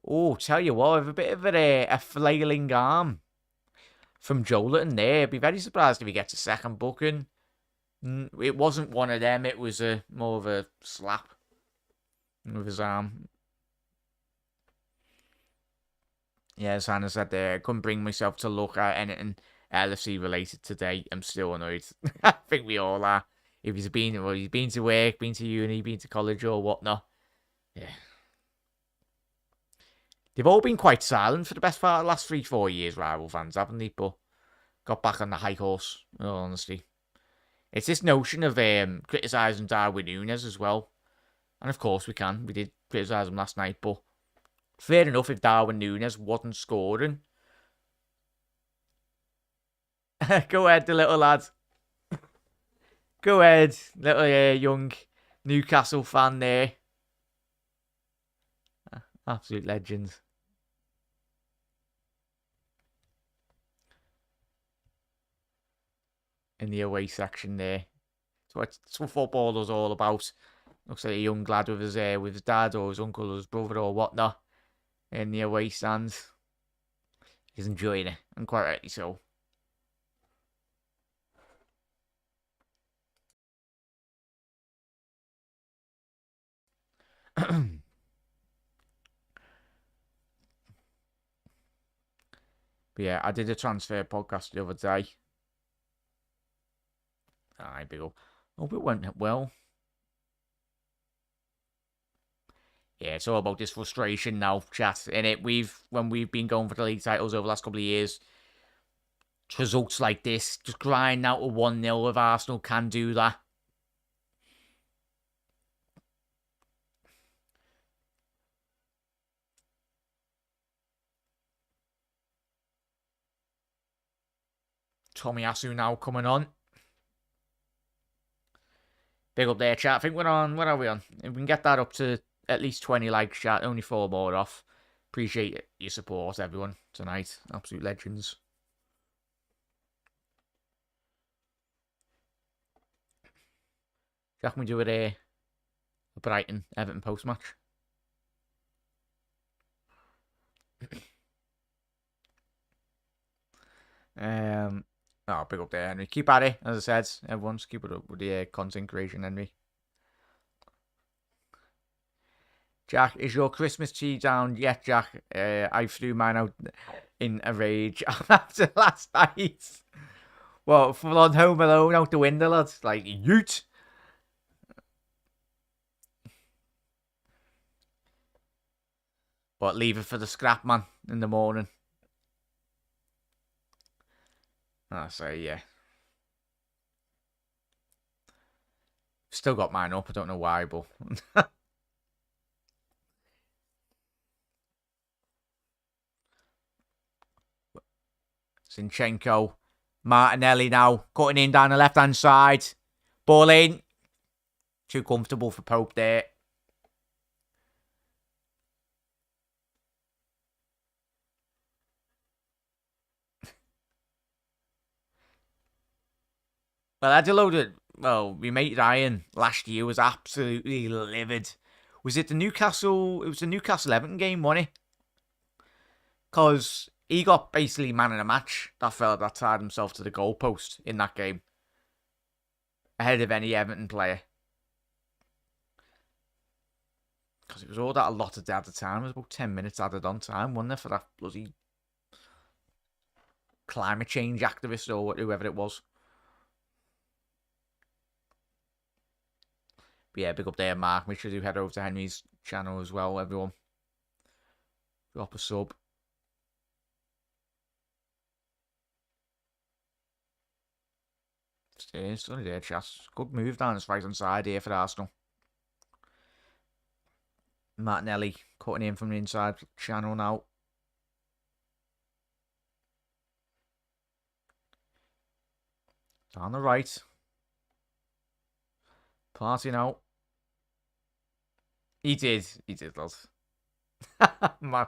Oh, tell you what, I have a bit of a flailing arm from Joelinton there. I'd be very surprised if he gets a second booking. It wasn't one of them. It was more of a slap with his arm. Yeah, as Hannah said there, I couldn't bring myself to look at anything LFC related today. I'm still annoyed. I think we all are. If he's been to work, been to uni, been to college or whatnot. Yeah. They've all been quite silent for the best part of the last 3-4 years, rival fans, haven't they? But got back on the high horse, in all honesty. It's this notion of criticising Darwin Núñez as well. And of course we can. We did criticise him last night, but fair enough if Darwin Núñez wasn't scoring. Go ahead, the little lad. Go ahead, little young Newcastle fan there. Absolute legends. In the away section there. So it's what footballers all about. Looks like a young lad with his dad or his uncle or his brother or whatnot in the away stands. He's enjoying it, and quite rightly so. But yeah, I did a transfer podcast the other day. Aye, big up. Hope it went well. Yeah, it's all about this frustration now, chat. In it, when we've been going for the league titles over the last couple of years, results like this, just grinding out a 1-0 if Arsenal can do that. Tomiyasu now coming on. Big up there, chat. I think we're on. What are we on? If we can get that up to at least 20 likes, chat. Only 4 more off. Appreciate your support, everyone, tonight. Absolute legends. Jack, we do a Brighton Everton post match. Oh, big up there, Henry. Keep at it, as I said. Everyone's keep it up with the content creation, Henry. Jack, is your Christmas tree down yet, Jack? I threw mine out in a rage after last night. Well, full on Home Alone out the window, lads. Like, yoot. But leave it for the scrap man in the morning. I say, yeah. Still got mine up. I don't know why, but Zinchenko, Martinelli now cutting in down the left hand side. Ball in. Too comfortable for Pope there. Well, I had a load of... Well, my mate Ryan last year was absolutely livid. Was it the Newcastle... It was the Newcastle Everton game, wasn't it? Because he got basically man of the match. That fella that tied himself to the goalpost in that game. Ahead of any Everton player. Because it was all that allotted at the time. It was about 10 minutes added on time, wasn't there, for that bloody climate change activist or whoever it was. But yeah, big up there, Mark. Make sure you head over to Henry's channel as well, everyone. Drop a sub. It's only there, chat. Good move down his right-hand side here for Arsenal. Martinelli cutting in from the inside channel now. Down the right. Party now. He did, lads. Man.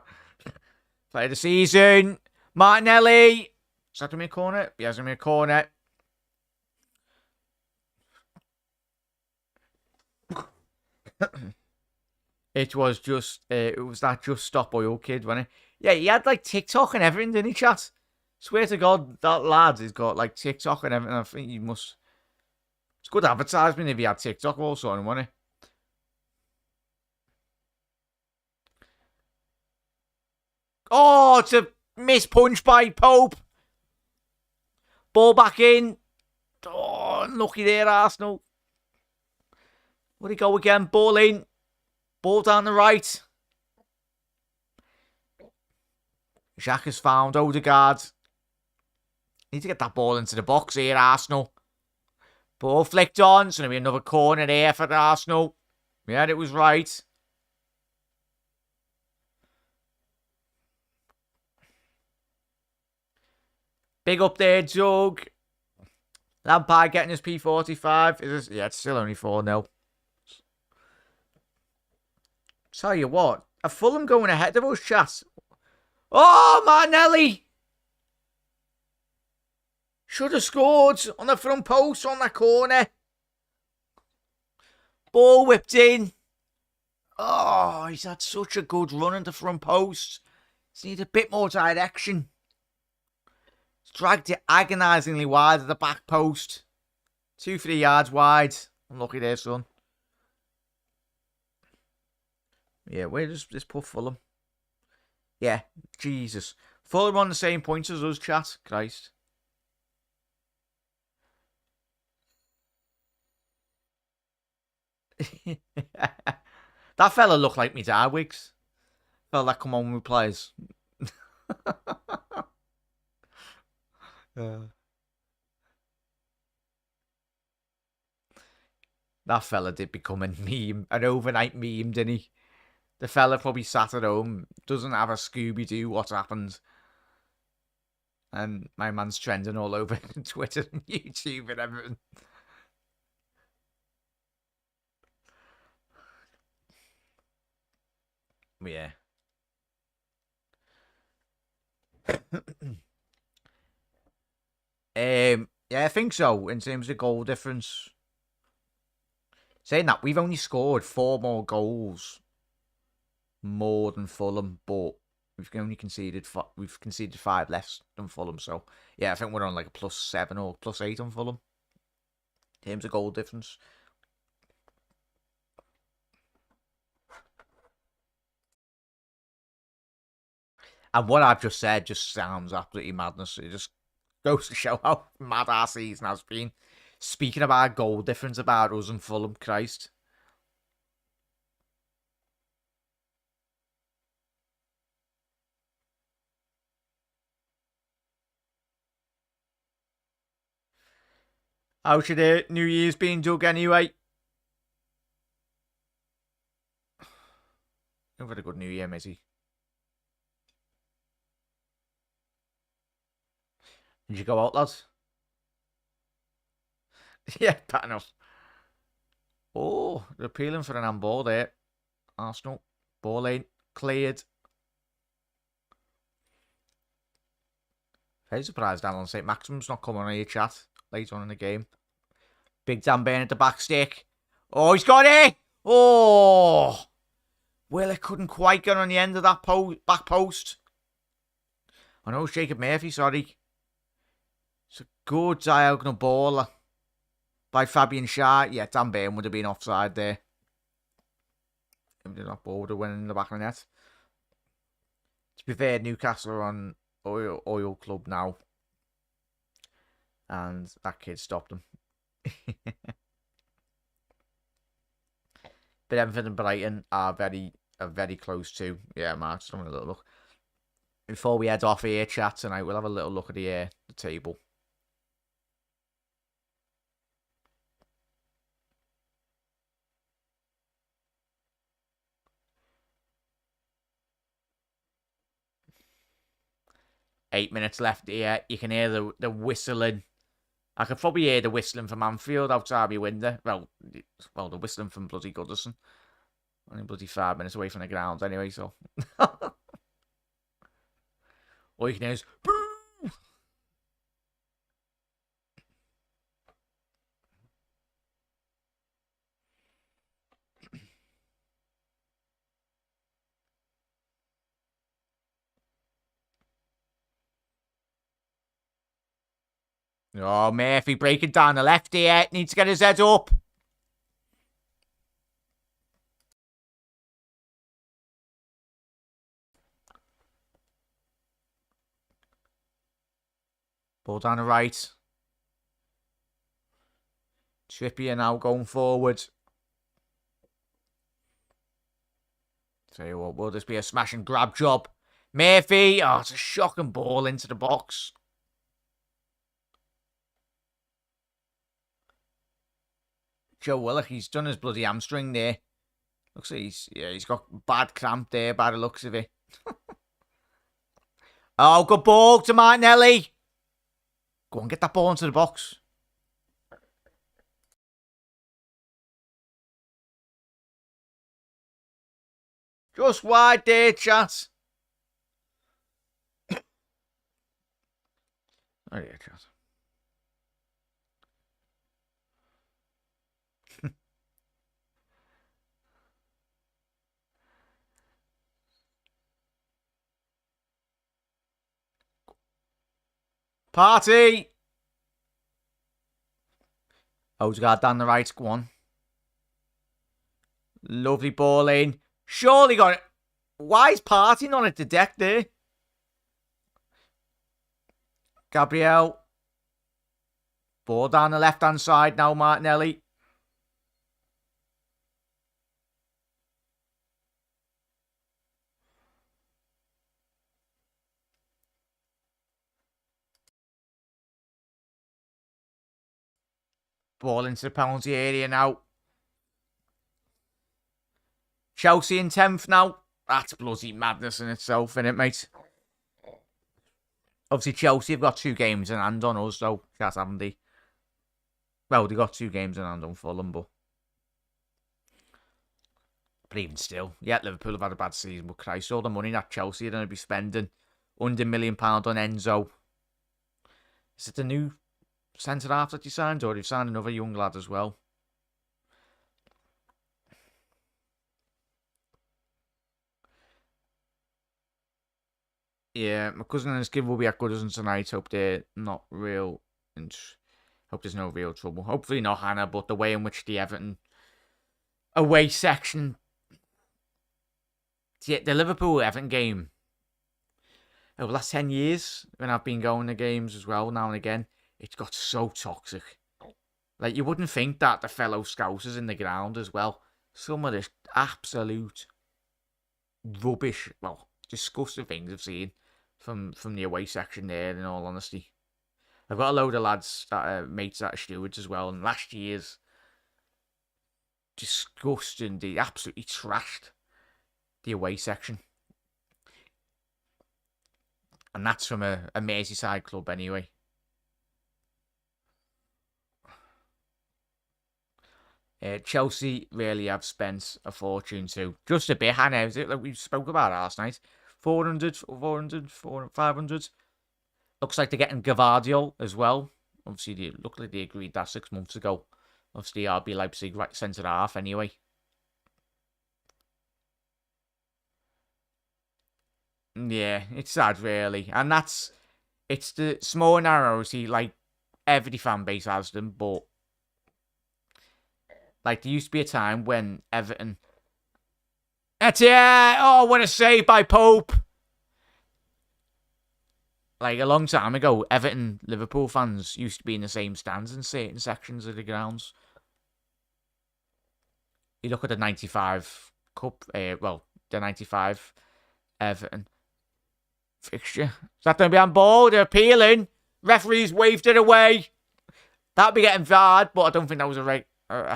Play of the season. Martinelli. Is that going to be a corner? He has going to be a corner. It was that Just Stop Oil kid, wasn't it? Yeah, he had like TikTok and everything, didn't he, chat? Swear to God, that lad has got like TikTok and everything. I think he must... It's good advertisement if he had TikTok also, wasn't it? Oh, it's a missed punch by Pope. Ball back in. Oh, unlucky there, Arsenal. Where'd he go again? Ball in. Ball down the right. Xhaka has found Odegaard. Need to get that ball into the box here, Arsenal. Ball flicked on. It's going to be another corner there for Arsenal. Yeah, it was right. Big up there, Doug. Lampard getting his P45. Yeah, it's still only 4-0. Tell you what, are Fulham going ahead of us, chat? Oh, Martinelli! Should have scored on the front post on that corner. Ball whipped in. Oh, he's had such a good run in the front post. He's needed a bit more direction. He's dragged it agonisingly wide at the back post. 2-3 yards wide. Unlucky there, son. Yeah, where does this put Fulham? Yeah, Jesus. Fulham on the same points as us, chat. Christ. That fella looked like me Darwigs. Fella that come on with players. That fella did become a meme, an overnight meme, didn't he? The fella probably sat at home, doesn't have a Scooby-Doo, what's happened. And my man's trending all over Twitter and YouTube and everything. Yeah. Yeah, I think so, in terms of goal difference. Saying that, we've only scored 4 more goals more than Fulham, but we've only conceded 5 less than Fulham. So yeah, I think we're on like a +7 or +8 on Fulham in terms of goal difference. And what I've just said just sounds absolutely madness. It just goes to show how mad our season has been. Speaking about goal difference about us and Fulham, Christ. How should New Year's been, Doug, anyway? You've had a good New Year, matey. Did you go out, lads? Yeah, bad enough. Oh, they're appealing for an handball there. Arsenal. Ball in. Cleared. Very surprised Alan St. Maximum's not coming on here, chat, later on in the game. Big Dan Burn at the back stick. Oh, he's got it! Oh! Well, it couldn't quite get on the end of that back post. I know it's Jacob Murphy, sorry. It's a good diagonal ball by Fabian Schär. Yeah, Dan Burn would have been offside there. That ball would have went in the back of the net. To be fair, Newcastle are on Oil Club now. And that kid stopped him. But Everton and Brighton are very close to. Yeah, Mark, just having a little look. Before we head off here, chat, tonight, we'll have a little look at the table. Eight minutes left here. You can hear the whistling. I could probably hear the whistling from Anfield outside my window. Well, the whistling from bloody Goodison. Only bloody 5 minutes away from the ground anyway, so. All you can hear is, boo! Oh, Murphy breaking down the left here. Needs to get his head up. Ball down the right. Trippier now going forward. Tell you what, will this be a smash and grab job? Murphy. Oh, it's a shocking ball into the box. Joe Willock, he's done his bloody hamstring there. Looks like he's got bad cramp there by the looks of it. Oh, good ball to Martinelli. Go on, get that ball into the box. Just wide there, chat. Oh yeah, chat. Party! Odegaard down the right, go on. Lovely ball in. Surely got it. Why is Party not at the deck there? Gabriel. Ball down the left-hand side now, Martinelli. Ball into the penalty area now. Chelsea in 10th now. That's bloody madness in itself, isn't it, mate? Obviously, Chelsea have got 2 games in hand on us, though. Haven't they? Well, they got 2 games in hand on Fulham, but even still, yeah, Liverpool have had a bad season, but Christ, all the money that Chelsea are going to be spending, £100 million on Enzo. Is it the new centre-half that you signed, or you've signed another young lad as well? Yeah, my cousin and his kid will be at Goodison tonight. Hope they're not real. Hope there's no real trouble. Hopefully not Hannah, but the way in which the Everton away section, the Liverpool Everton game over the last 10 years, when I've been going to games as well now and again, it's got so toxic. Like, you wouldn't think that the fellow Scousers in the ground as well. Some of this absolute rubbish, well, disgusting things I've seen from the away section there, in all honesty. I've got a load of lads that are mates that are stewards as well, and last year's disgusting. They absolutely trashed the away section. And that's from a Merseyside club anyway. Chelsea really have spent a fortune too. Just a bit, Hannah, is it? Like we spoke about last night. 400, 500. Looks like they're getting Gavardio as well. Obviously, look like they agreed that 6 months ago. Obviously, RB Leipzig right centre half anyway. Yeah, it's sad really, and it's the small narrows. Like every fan base has them, but like there used to be a time when Everton. That's it. Oh, what a save by Pope! Like a long time ago, Everton Liverpool fans used to be in the same stands in certain sections of the grounds. You look at the '95 Cup, the '95 Everton fixture. Is that going to be on ball? They're appealing. Referees waved it away. That'd be getting hard, but I don't think that was a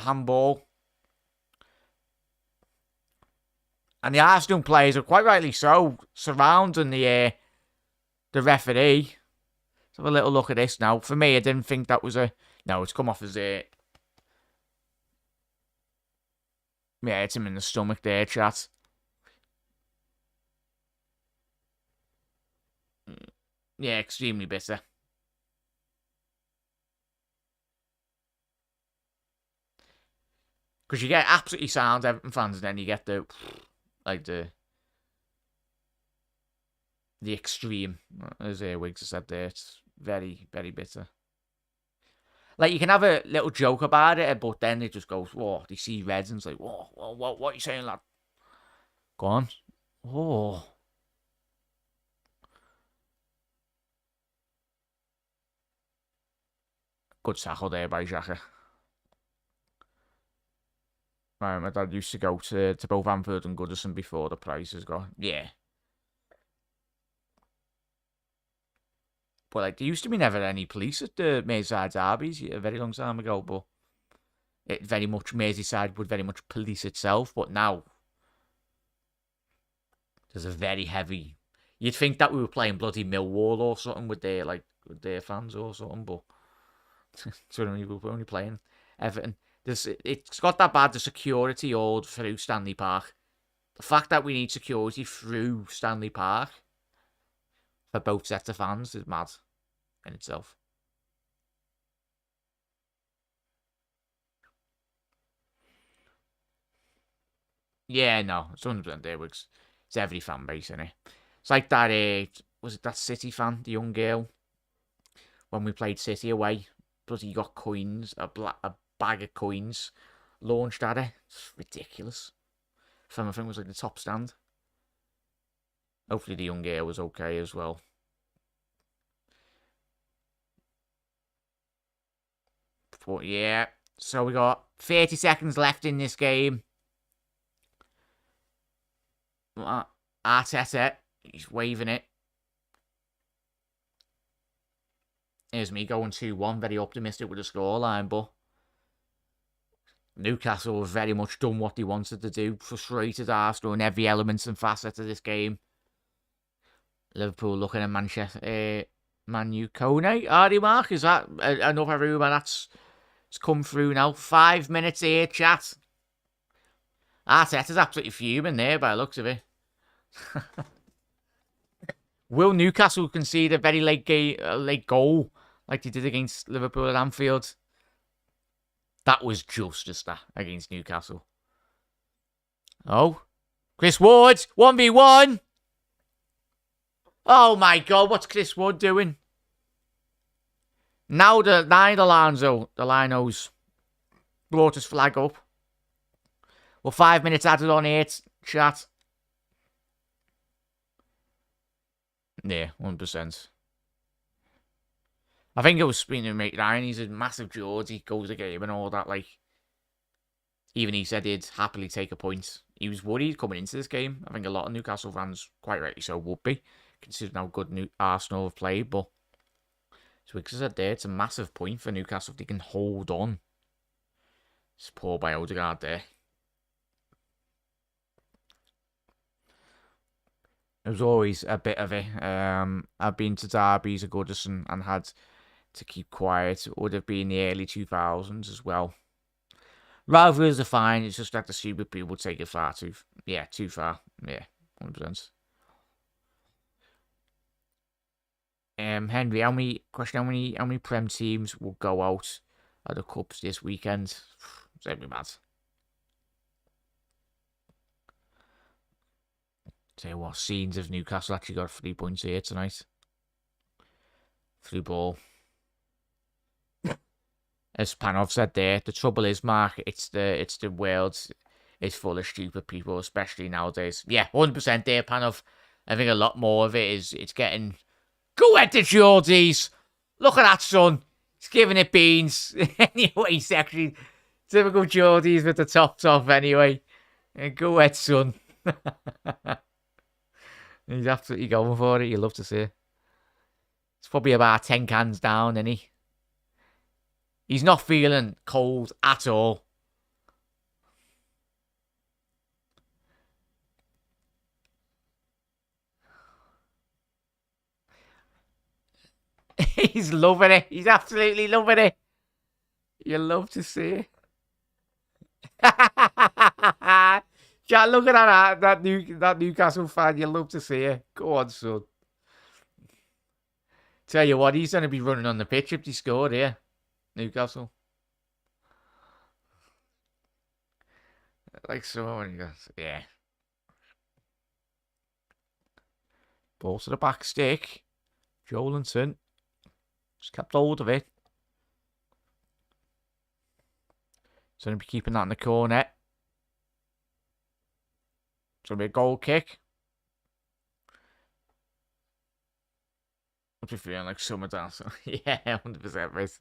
handball. And the Arsenal players are quite rightly so surrounding the referee. Let's have a little look at this now. For me, I didn't think that was a... No, it's come off as a... Yeah, it's him in the stomach there, chat. Yeah, extremely bitter. Because you get absolutely sound Everton fans, and then you get the extreme, as Wiggs said there. It's very, very bitter. Like, you can have a little joke about it, but then it just goes, whoa, they see reds, and it's like, whoa, what are you saying, lad? Go on. Oh. Good tackle there by Xhaka. My dad used to go to both Anfield and Goodison before the prices got. Yeah. But like, there used to be never any police at the Merseyside derbies a very long time ago, but it very much, Merseyside would very much police itself, but now there's a very heavy... You'd think that we were playing bloody Millwall or something with their fans or something, but we were only playing Everton. It's got that bad, the security all through Stanley Park. The fact that we need security through Stanley Park for both sets of fans is mad in itself. Yeah, no, it's 100% there. It's every fan base, isn't it? It's like that, was it that City fan, the young girl? When we played City away, bloody got coins, a bag of coins launched at her. It's ridiculous. From, I think it was like the top stand. Hopefully the young girl was okay as well. But yeah, so we got 30 seconds left in this game. Arteta, he's waving it. Here's me going 2-1, very optimistic with the scoreline, but Newcastle have very much done what they wanted to do, frustrated Arsenal in every element and facet of this game. Liverpool looking at Manchester, Man U. Kone, Hardy Mark, is that another rumour that's come through now? 5 minutes here, chat. Arteta's absolutely fuming there by the looks of it. Will Newcastle concede a very late goal like they did against Liverpool at Anfield? That was justice, that, against Newcastle. Oh. Chris Wood, 1v1. Oh my God, what's Chris Wood doing? Now the Linos brought his flag up. Well, 5 minutes added on here, chat. Yeah, 100%. I think it was speaking to mate Ryan. He's a massive Geordie, goes the game and all that. Like, even he said he'd happily take a point. He was worried coming into this game. I think a lot of Newcastle fans, quite rightly so, would be, considering how good Arsenal have played. But as Wiggs said there, it's a massive point for Newcastle if they can hold on. It's poor by Odegaard there. It was always a bit of it. I've been to derbies at Goodison and had to keep quiet. It would have been the early 2000s as well. Rivalries are fine. It's just that the stupid people take it too far. Yeah, 100%. Henry, how many Prem teams will go out at the Cups this weekend. It's every mad. Tell you what, scenes of Newcastle actually got 3 points here tonight. Through ball. As Panov said there, the trouble is, Mark, it's the world is full of stupid people, especially nowadays. Yeah, 100% there, Panov. I think a lot more of it is it's getting... Go at the Geordies! Look at that, son. He's giving it beans. Anyway, he's actually... Typical Geordies with the tops off, anyway. Go ahead, son. He's absolutely going for it. You love to see it. It's probably about 10 cans down, isn't he? He's not feeling cold at all. He's loving it. He's absolutely loving it. You love to see it. Yeah, look at that Newcastle fan. You love to see it. Go on, son. Tell you what, he's going to be running on the pitch if he scored here. Newcastle. Like someone goes, yeah. Ball to the back stick. Jolinson. Just kept hold of it. He's going to be keeping that in the corner. It's going to be a goal kick. I'll be feeling like summer dance. Yeah, 100%, mate.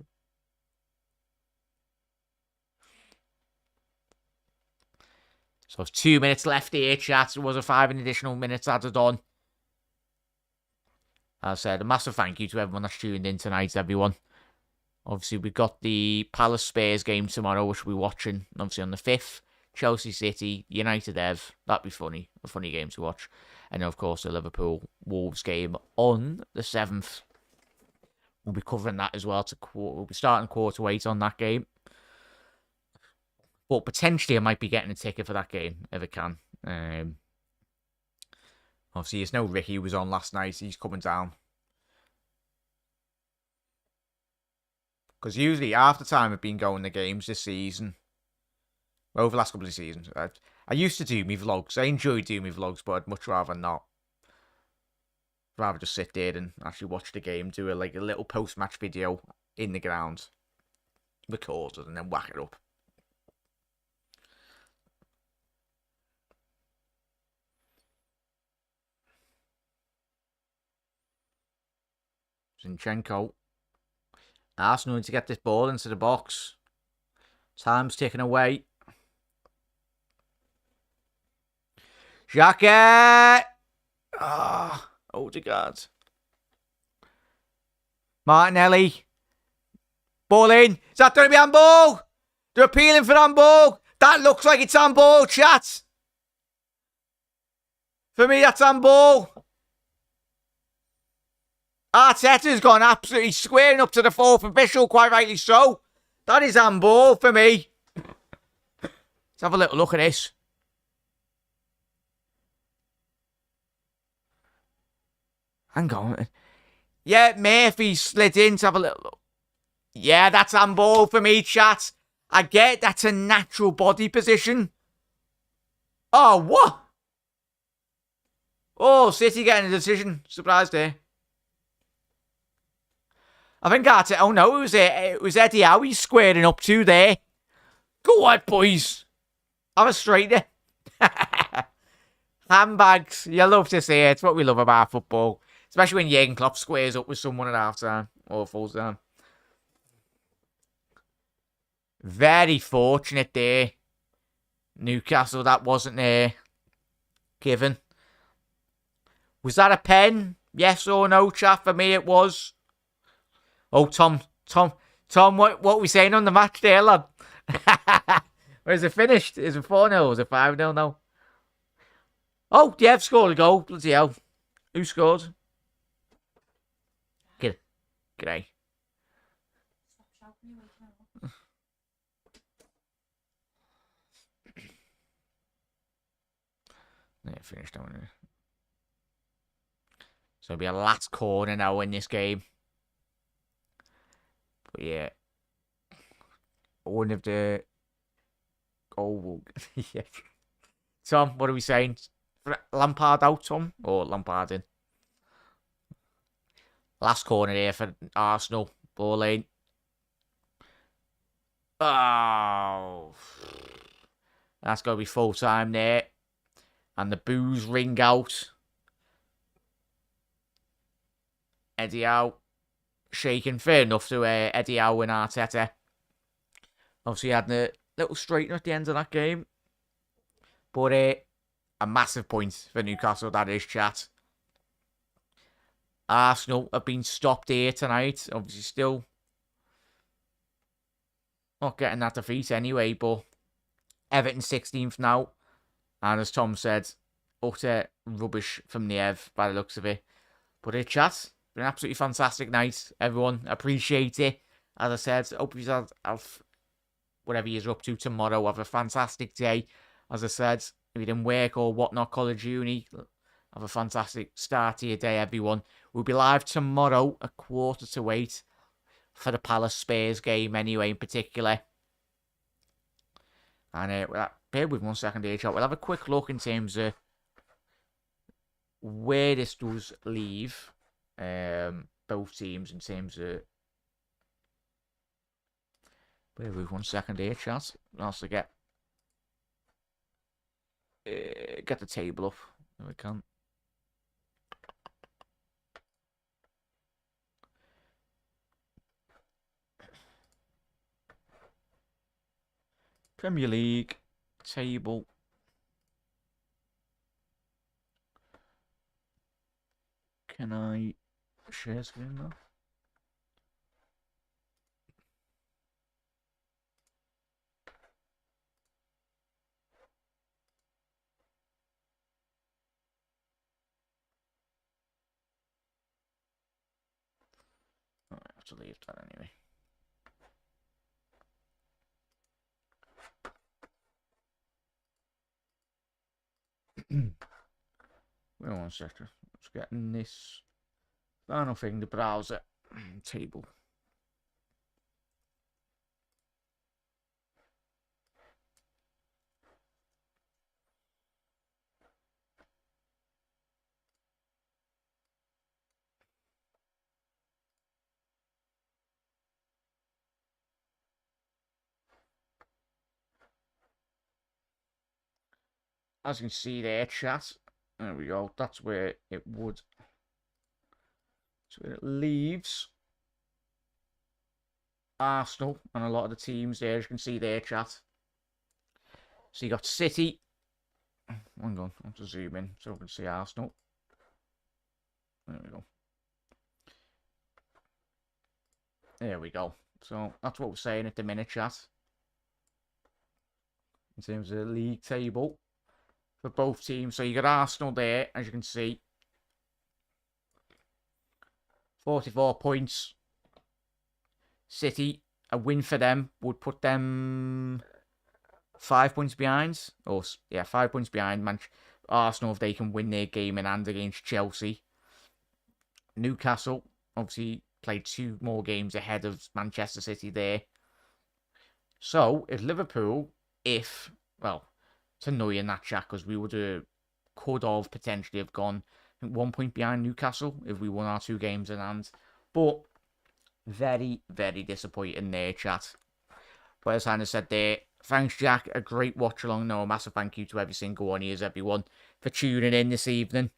So it's 2 minutes left here, chat. There was a 5 additional minutes added on. As I said, a massive thank you to everyone that's tuned in tonight, everyone. Obviously, we've got the Palace Spurs game tomorrow, which we'll be watching. Obviously, on the 5th, Chelsea City, United Ev. That'd be funny. A funny game to watch. And, of course, the Liverpool Wolves game on the 7th. We'll be covering that as well. We'll be starting quarter 8 on that game. But potentially, I might be getting a ticket for that game, if I can. Obviously, it's no Ricky who was on last night. He's coming down. Because usually, half the time I've been going to games this season, over the last couple of seasons, I used to do me vlogs. I enjoy doing me vlogs, but I'd much rather not. I'd rather just sit there and actually watch the game, do a little post-match video in the ground, record it, and then whack it up. Zinchenko. Arsenal need to get this ball into the box. Time's ticking away. Xhaka! Ah, Odegaard. Martinelli. Ball in. Is that going to be handball? They're appealing for handball. That looks like it's handball, chat. For me, that's handball. Arteta's gone absolutely squaring up to the 4th official, quite rightly so. That is handball for me. Let's have a little look at this. Hang on. Yeah, Murphy slid in to have a little look. Yeah, that's handball for me, chat. I get that's a natural body position. Oh, what? Oh, City getting a decision. Surprised there. I think that's it. Oh no, it was Eddie Howe squaring up to there. Go on, boys. Have a straightener. Handbags. You love to see it. It's what we love about football. Especially when Jurgen Klopp squares up with someone at half time or full time. Very fortunate there. Newcastle, that wasn't given. Was that a pen? Yes or no, chat? For me, it was. Oh, Tom, what are we saying on the match there, lad? Or is it finished? Is it 4-0? Is it 5-0 now? Oh, Diev scored a goal. Bloody hell. Who scored? G'day. Yeah, finished now. So it'll be a last corner now in this game. But yeah. one of the... Oh, yeah. Tom, what are we saying? Lampard out, Tom? Or Lampard in? Last corner here for Arsenal. Ball in. Oh. That's got to be full time there. And the boos ring out. Eddie Howe shaking. Fair enough to Eddie Howe and Arteta. Obviously, had a little straightener at the end of that game. But a massive point for Newcastle, that is, chat. Arsenal have been stopped here tonight. Obviously, still not getting that defeat anyway, but Everton 16th now. And as Tom said, utter rubbish from Niev by the looks of it. But chat, been an absolutely fantastic night. Everyone, appreciate it. As I said, hope you have whatever you're up to tomorrow. Have a fantastic day. As I said, if you didn't work or whatnot, college, uni, have a fantastic start to your day, everyone. We'll be live tomorrow at 7:45 for the Palace Spurs game anyway, in particular. And bear with 1 second here, chat. We'll have a quick look in terms of where this does leave both teams in terms of... Bear with 1 second here, chat. I'll also get the table up if we can. Premier League table. Can I share screen now? Oh, I have to leave that anyway. Wait 1 second. Let's get in this final thing, the browser table. As you can see there, chat. There we go. That's where it would. So it leaves Arsenal and a lot of the teams there. As you can see there, chat. So you got City. Hang on, I have to zoom in so we can see Arsenal. There we go. There we go. So that's what we're saying at the minute, chat. In terms of the league table for both teams. So you got Arsenal there, as you can see. 44 points. City, a win for them would put them 5 points behind. Or, yeah, 5 points behind Arsenal if they can win their game in hand against Chelsea. Newcastle, obviously, played 2 more games ahead of Manchester City there. So, if Liverpool, well, it's annoying that chat because we could have potentially have gone 1 point behind Newcastle if we won our 2 games in hand. But very, very disappointing there, chat. But as Hannah said there, thanks, Jack. A great watch along. No, a massive thank you to every single one of you, everyone, for tuning in this evening.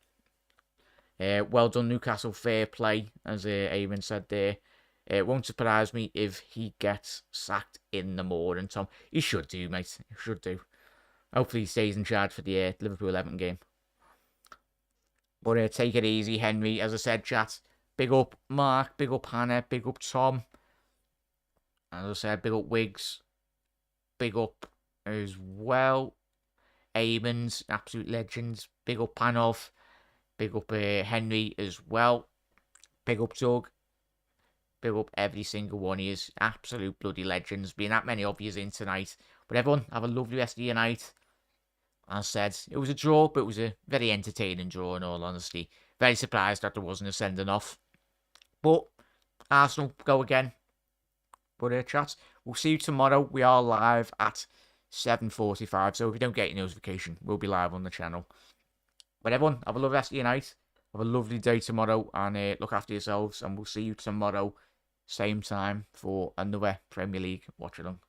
Well done, Newcastle. Fair play, as Eamon said there. It won't surprise me if he gets sacked in the morning, Tom. He should do, mate. He should do. Hopefully he stays in charge for the Liverpool 11 game. But take it easy, Henry. As I said, chat, big up Mark, big up Hannah, big up Tom. As I said, big up Wiggs. Big up as well. Eamon's, absolute legends. Big up Panov. Big up Henry as well. Big up Doug. Big up every single one of you. Absolute bloody legends. Being that many of you in tonight. But everyone, have a lovely rest of your night. As I said, it was a draw, but it was a very entertaining draw in all honesty. Very surprised that there wasn't a sending off. But Arsenal go again. But chat, we'll see you tomorrow. We are live at 7:45, so if you don't get your notification, we'll be live on the channel. But everyone, have a lovely rest of your night. Have a lovely day tomorrow, and look after yourselves. And we'll see you tomorrow, same time, for another Premier League watch along.